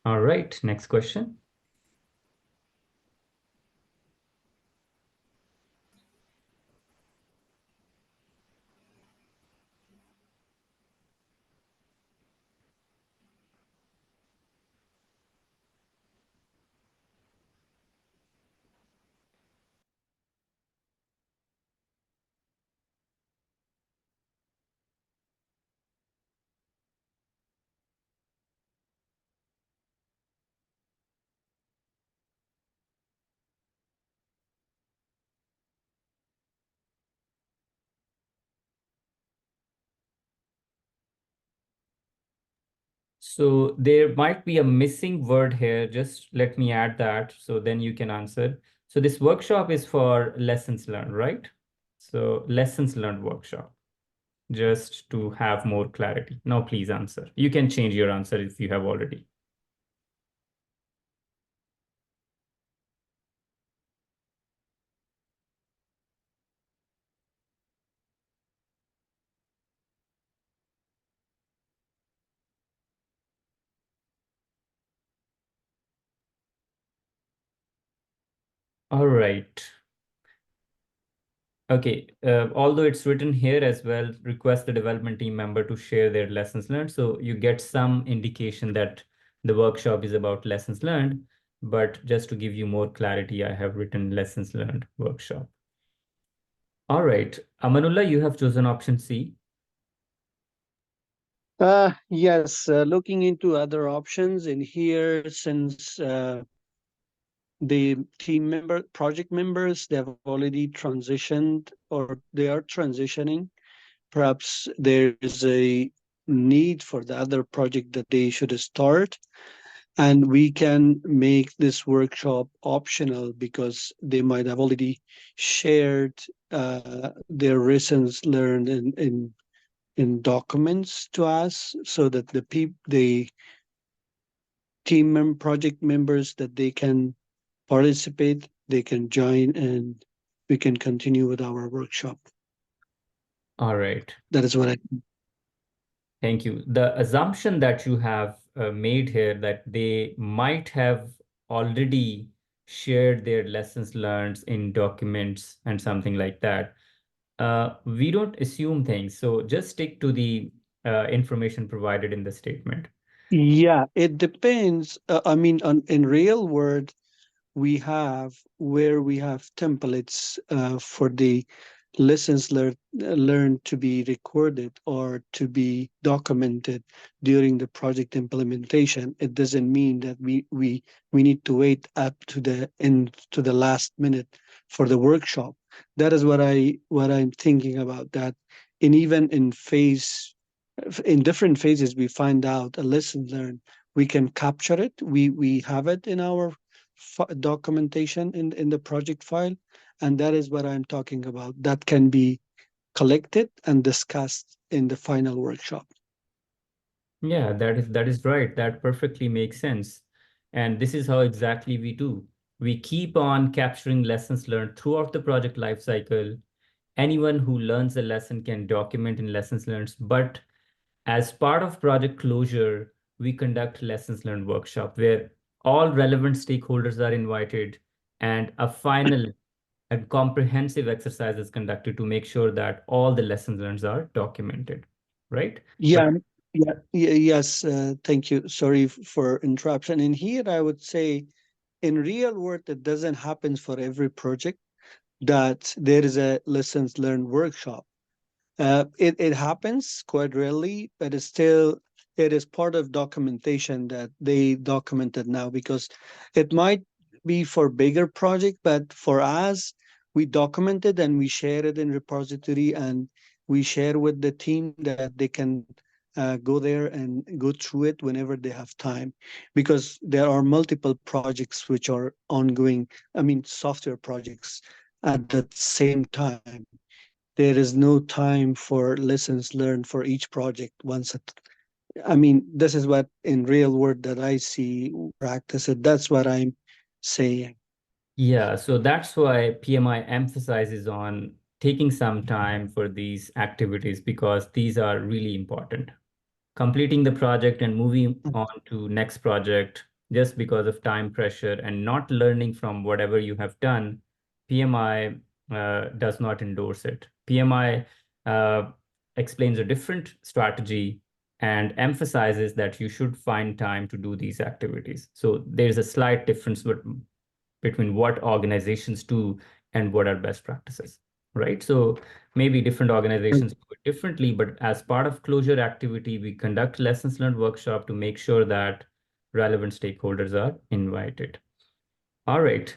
All right, next question. So there might be a missing word here. Just let me add that so then you can answer. So this workshop is for lessons learned, right? So lessons learned workshop, just to have more clarity. Now please answer. You can change your answer if you have already. All right. Okay, although it's written here as well, request the development team member to share their lessons learned. So you get some indication that the workshop is about lessons learned, but just to give you more clarity, I have written lessons learned workshop. All right, Amanullah, you have chosen option C. Yes, looking into other options in here, since the project members, they have already transitioned or they are transitioning. Perhaps there is a need for the other project that they should start. And we can make this workshop optional because they might have already shared their lessons learned in documents to us, so that the project members, that they can participate, they can join, and we can continue with our workshop. All right. That is what I. Thank you. The assumption that you have made here that they might have already shared their lessons learned in documents and something like that. We don't assume things. So just stick to the information provided in the statement. Yeah, it depends. I mean, in real world, we have templates for the lessons learned to be recorded or to be documented during the project implementation. It doesn't mean that we need to wait up to the end, to the last minute for the workshop. That is what I'm thinking about. That even in different phases, we find out a lesson learned. We can capture it. We have it in our documentation in the project file, and that is what I'm talking about. That can be collected and discussed in the final workshop. Yeah, that is right. That perfectly makes sense. And this is how exactly we do. We keep on capturing lessons learned throughout the project lifecycle. Anyone who learns a lesson can document in lessons learned, but as part of project closure, we conduct lessons learned workshop where all relevant stakeholders are invited and a final and comprehensive exercise is conducted to make sure that all the lessons learned are documented, right? Yeah, yes. Thank you. Sorry for interruption. In here, I would say, in real world, it doesn't happen for every project that there is a lessons learned workshop. It happens quite rarely, but it is part of documentation that they documented now, because it might be for bigger project, but for us, we document it and we share it in repository, and we share with the team that they can go there and go through it whenever they have time, because there are multiple projects which are ongoing. I mean, software projects at the same time. There is no time for lessons learned for each project I mean, this is what in real world that I see practice it. That's what I'm saying. Yeah, so that's why PMI emphasizes on taking some time for these activities because these are really important. Completing the project and moving on to next project just because of time pressure and not learning from whatever you have done, PMI does not endorse it. PMI explains a different strategy and emphasizes that you should find time to do these activities. So there's a slight difference between what organizations do and what are best practices, right? So maybe different organizations do it differently, but as part of closure activity, we conduct lessons learned workshop to make sure that relevant stakeholders are invited. All right.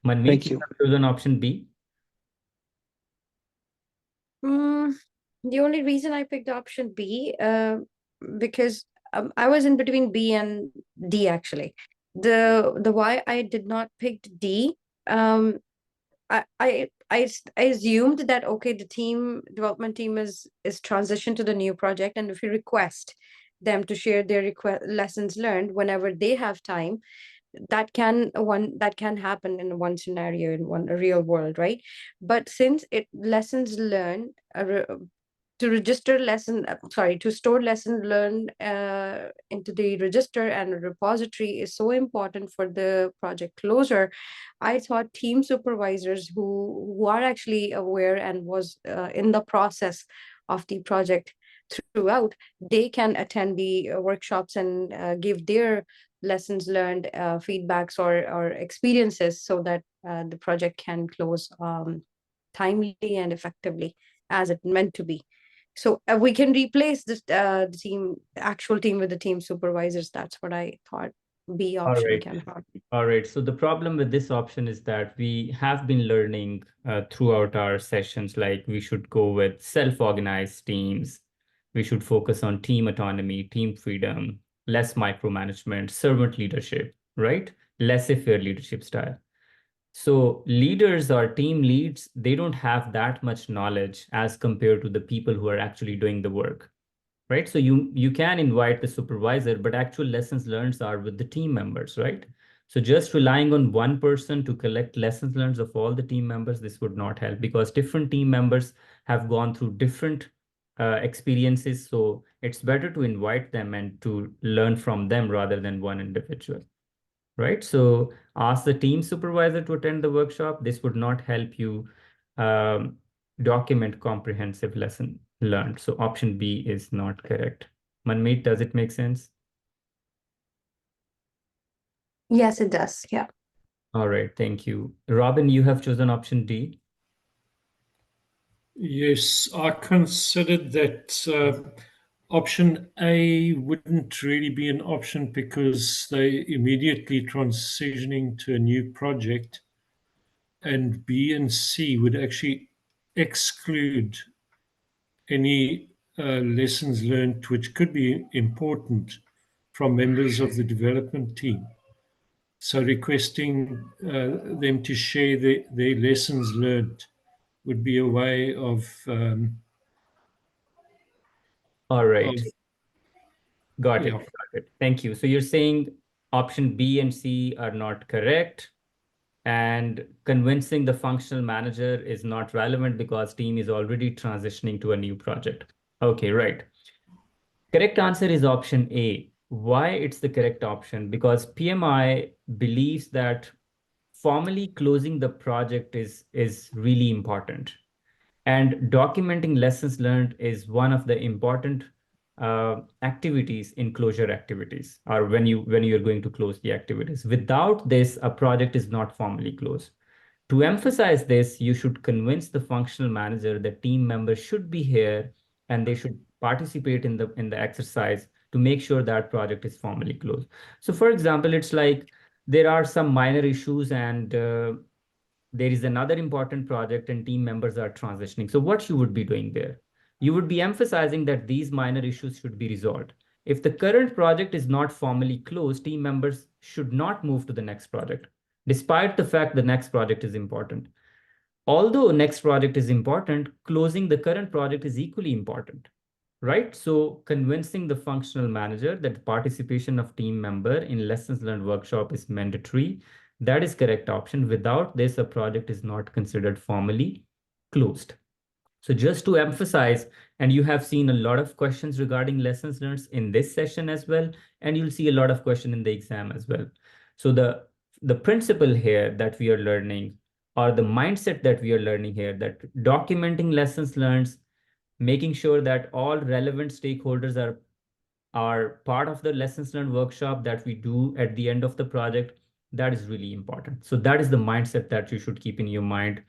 Manmeet, Thank you. have chosen option B. The only reason I picked option B, because I was in between B and D actually. The why I did not pick D, I assumed that okay, the development team is transition to the new project, and if you request them to share their lessons learned whenever they have time, that can happen in one scenario in one real world, right? But since it lessons learned to register lesson sorry to store lesson learned into the register and repository is so important for the project closure. I thought team supervisors who are actually aware and was in the process of the project throughout, they can attend the workshops and give their lessons learned, feedbacks or experiences, so that the project can close timely and effectively as it meant to be. So we can replace this the actual team with the team supervisors. That's what I thought B All option right. can happen. All right. So the problem with this option is that we have been learning throughout our sessions, like we should go with self-organized teams. We should focus on team autonomy, team freedom, less micromanagement, servant leadership, right? Laissez-faire leadership style. So leaders or team leads, they don't have that much knowledge as compared to the people who are actually doing the work, right? So you can invite the supervisor, but actual lessons learned are with the team members, right? So just relying on one person to collect lessons learned of all the team members, this would not help, because different team members have gone through different experiences. So it's better to invite them and to learn from them rather than one individual, right? So ask the team supervisor to attend the workshop. This would not help you document comprehensive lesson learned. So option B is not correct. Manmeet, does it make sense? Yes, it does. Yeah. All right, thank you. Robin, you have chosen option D. Yes, I considered that option A wouldn't really be an option because they immediately transitioning to a new project, and B and C would actually exclude any lessons learned which could be important from members of the development team. So requesting them to share their lessons learned would be a way of All right, got it, yeah. got it. Thank you. So you're saying option B and C are not correct, and convincing the functional manager is not relevant because team is already transitioning to a new project. Okay, right. Correct answer is option A. Why it's the correct option? Because PMI believes that formally closing the project is really important. And documenting lessons learned is one of the important activities in closure activities, or when you're going to close the activities. Without this, a project is not formally closed. To emphasize this, you should convince the functional manager that team members should be here and they should participate in the exercise to make sure that project is formally closed. So for example, it's like there are some minor issues and there is another important project and team members are transitioning. So what you would be doing there? You would be emphasizing that these minor issues should be resolved. If the current project is not formally closed, team members should not move to the next project, despite the fact the next project is important. Although next project is important, closing the current project is equally important, right? So convincing the functional manager that participation of team member in lessons learned workshop is mandatory, that is correct option. Without this, a project is not considered formally closed. So just to emphasize, and you have seen a lot of questions regarding lessons learned in this session as well, and you'll see a lot of question in the exam as well. So the principle here that we are learning, or the mindset that we are learning here, that documenting lessons learned, making sure that all relevant stakeholders are part of the lessons learned workshop that we do at the end of the project, that is really important. So that is the mindset that you should keep in your mind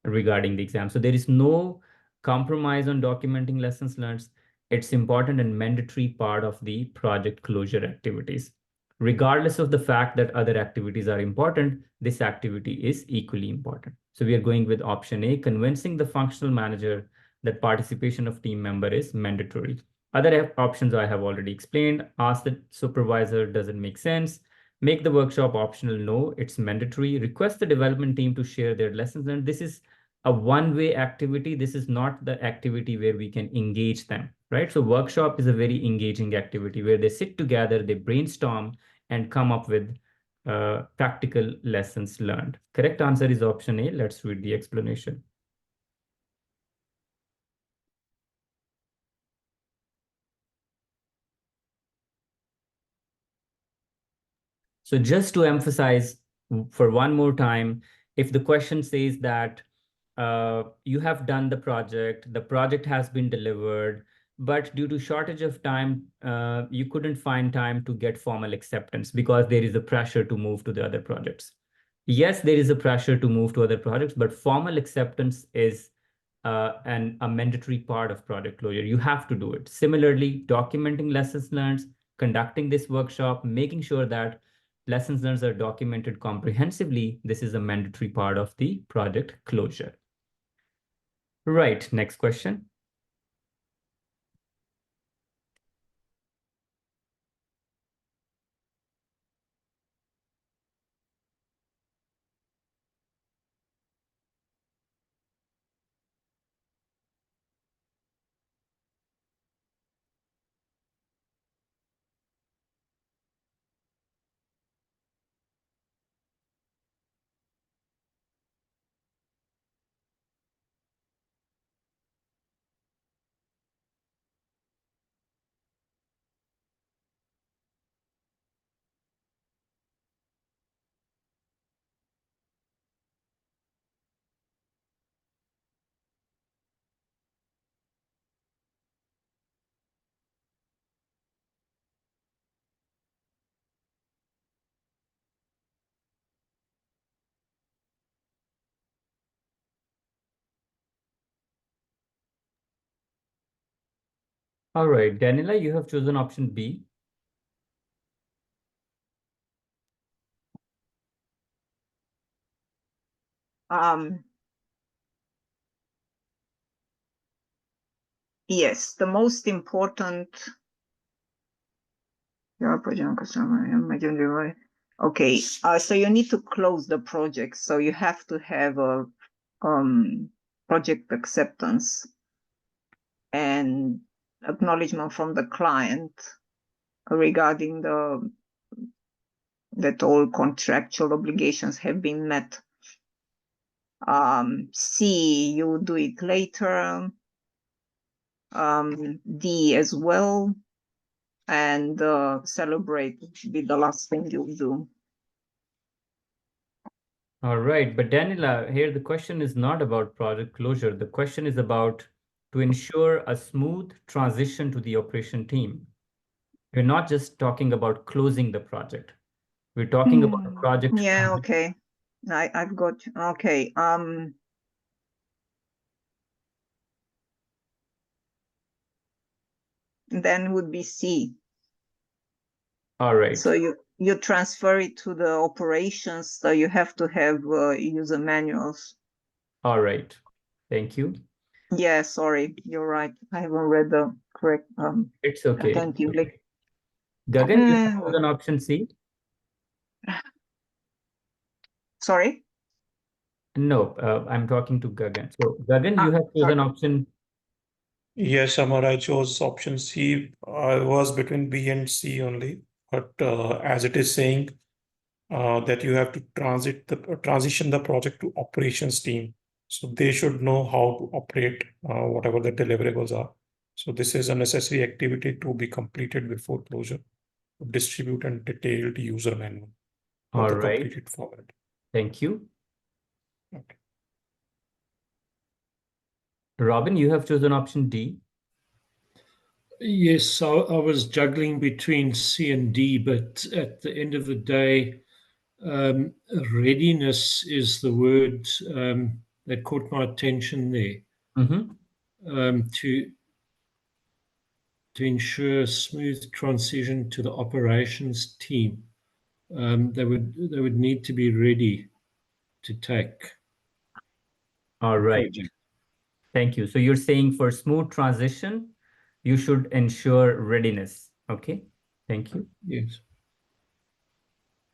regarding the exam. So there is no compromise on documenting lessons learned. It's important and mandatory part of the project closure activities. Regardless of the fact that other activities are important, this activity is equally important. So we are going with option A, convincing the functional manager that participation of team member is mandatory. Other options I have already explained. Ask the supervisor, does it make sense? Make the workshop optional. No, it's mandatory. Request the development team to share their lessons. And this is a one-way activity. This is not the activity where we can engage them, right? So workshop is a very engaging activity where they sit together, they brainstorm and come up with practical lessons learned. Correct answer is option A. Let's read the explanation. So just to emphasize for one more time, if the question says that you have done the project has been delivered, but due to shortage of time, you couldn't find time to get formal acceptance because there is a pressure to move to the other projects. Yes, there is a pressure to move to other projects, but formal acceptance is a mandatory part of project closure. You have to do it. Similarly, documenting lessons learned, conducting this workshop, making sure that lessons learned are documented comprehensively. This is a mandatory part of the project closure. Right, next question. All right, Daniela, you have chosen option B. Yes, the most important. Okay, so you need to close the project. So you have to have a project acceptance and acknowledgement from the client regarding that all contractual obligations have been met. C, you do it later. D as well. And celebrate be the last thing you'll do. All right, but Daniela, here the question is not about project closure. The question is about to ensure a smooth transition to the operation team. We're not just talking about closing the project. We're talking about a project. Yeah, okay. I've got you. Okay. Then would be C. All right. So you transfer it to the operations, so you have to have user manuals. All right. Thank you. Yeah, sorry, you're right. I haven't read the correct It's okay. attentively. Okay. Gagan, you have chosen option C? Sorry? No, I'm talking to Gagan. So Gagan, you have chosen option. Yes, Amar, I chose option C. I was between B and C only, but as it is saying that you have to transition the project to operations team. So they should know how to operate whatever the deliverables are. So this is a necessary activity to be completed before closure. Distribute and detailed user manual for All the right. completed format. Thank you. Okay. Robin, you have chosen option D. Yes, I was juggling between C and D, but at the end of the day, readiness is the word that caught my attention there. To ensure smooth transition to the operations team, they would need to be ready to take. All right. Thank you. So you're saying for smooth transition, you should ensure readiness. Okay, thank you. Yes.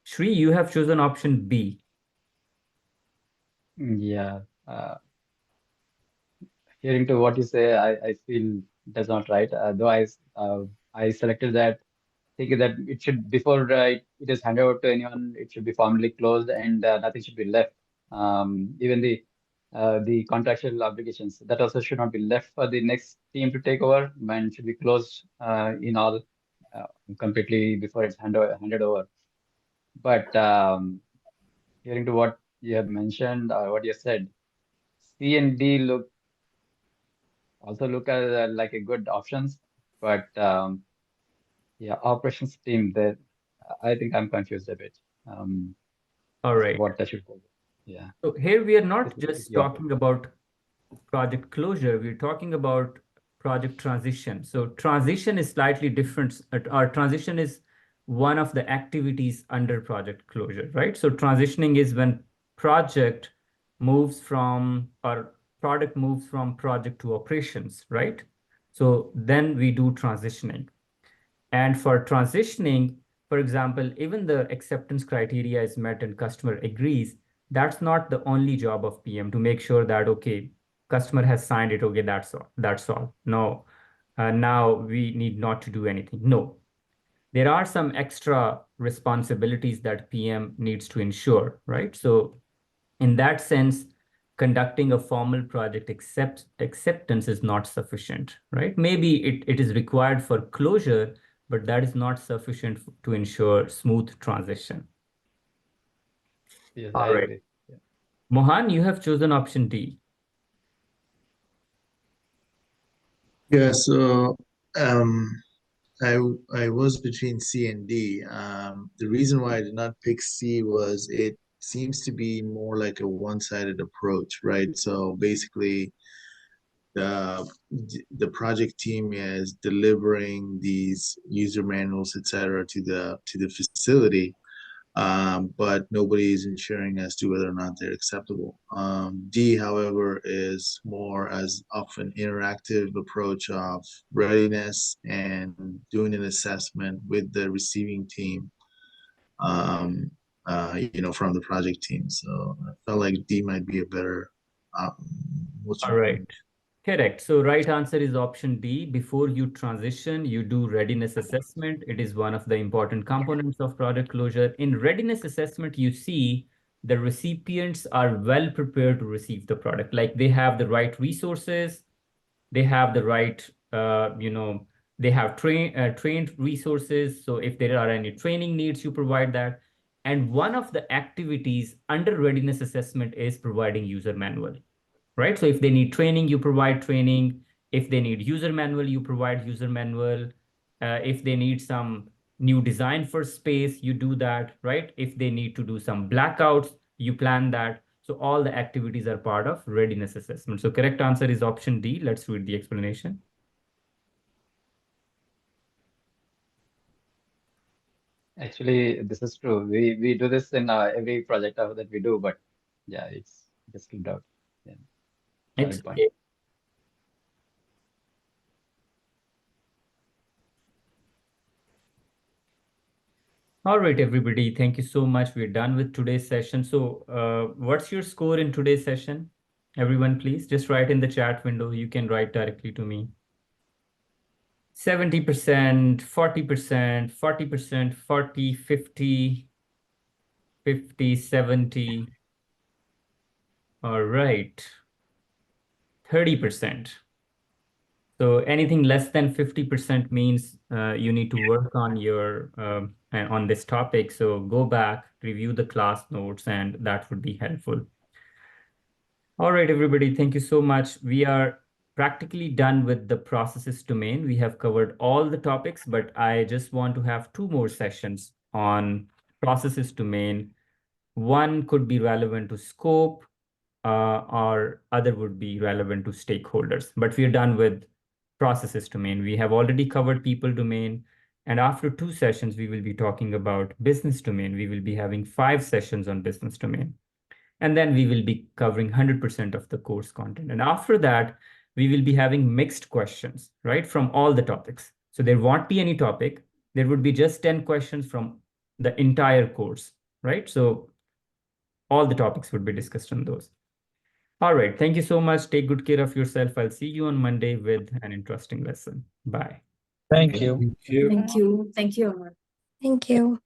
Shri, you have chosen option B. Yeah. Hearing to what you say, I feel that's not right. Though I selected that, thinking that it should, before it is handed over to anyone, it should be formally closed and nothing should be left. Even the contractual obligations, that also should not be left for the next team to take over, and should be closed in all completely before it's handed over. But hearing to what you have mentioned or what you said, C and D look at like a good options, but yeah, operations team there, I think I'm confused a bit. All As to right. what that should go. Yeah. So here we are not This is just tricky option. talking about project closure, we're talking about project transition. So transition is slightly different. Our transition is one of the activities under project closure, right? So transitioning is when project moves from, or product moves from project to operations, right? So then we do transitioning. And for transitioning, for example, even the acceptance criteria is met and customer agrees, that's not the only job of PM to make sure that, okay, customer has signed it, okay, that's all. That's all. No, now we need not to do anything. No, there are some extra responsibilities that PM needs to ensure, right? So in that sense, conducting a formal project acceptance is not sufficient, right? Maybe it is required for closure, but that is not sufficient to ensure smooth transition. Yes, All I right. agree. Yeah. Mohan, you have chosen option D. Yeah, so I was between C and D. The reason why I did not pick C was it seems to be more like a one-sided approach, right? So basically, the project team is delivering these user manuals, etc., to the facility, but nobody is ensuring as to whether or not they're acceptable. D, however, is more as of an interactive approach of readiness and doing an assessment with the receiving team, from the project team. So I felt like D might be a better, All right. Correct. So right answer is option D. Before you transition, you do readiness assessment. It is one of the important components of product closure. In readiness assessment, you see the recipients are well prepared to receive the product. Like they have the right resources, they have the right, they have trained resources. So if there are any training needs, you provide that. And one of the activities under readiness assessment is providing user manual, right? So if they need training, you provide training. If they need user manual, you provide user manual. If they need some new design for space, you do that, right? If they need to do some blackouts, you plan that. So all the activities are part of readiness assessment. So correct answer is option D. Let's read the explanation. Actually, this is true. We do this in every project that we do, but yeah, it's just slipped out. Yeah. It's Valid point. okay. All right, everybody. Thank you so much. We're done with today's session. So what's your score in today's session? Everyone, please just write in the chat window. You can write directly to me. 70%, 40%, 40%, 40, 50, 50, 70. All right. 30%. So anything less than 50% means you need to work on your on this topic. So go back, review the class notes, and that would be helpful. All right, everybody, thank you so much. We are practically done with the processes domain. We have covered all the topics, but I just want to have 2 more sessions on processes domain. One could be relevant to scope, or other would be relevant to stakeholders. But we're done with processes domain. We have already covered people domain. And after 2 sessions, we will be talking about business domain. We will be having 5 sessions on business domain. And then we will be covering 100% of the course content. And after that, we will be having mixed questions, right, from all the topics. So there won't be any topic. There would be just 10 questions from the entire course, right? So all the topics would be discussed on those. All right. Thank you so much. Take good care of yourself. I'll see you on Monday with an interesting lesson. Bye. Thank you. Thank you. Thank you. Thank you, Amar. Thank you.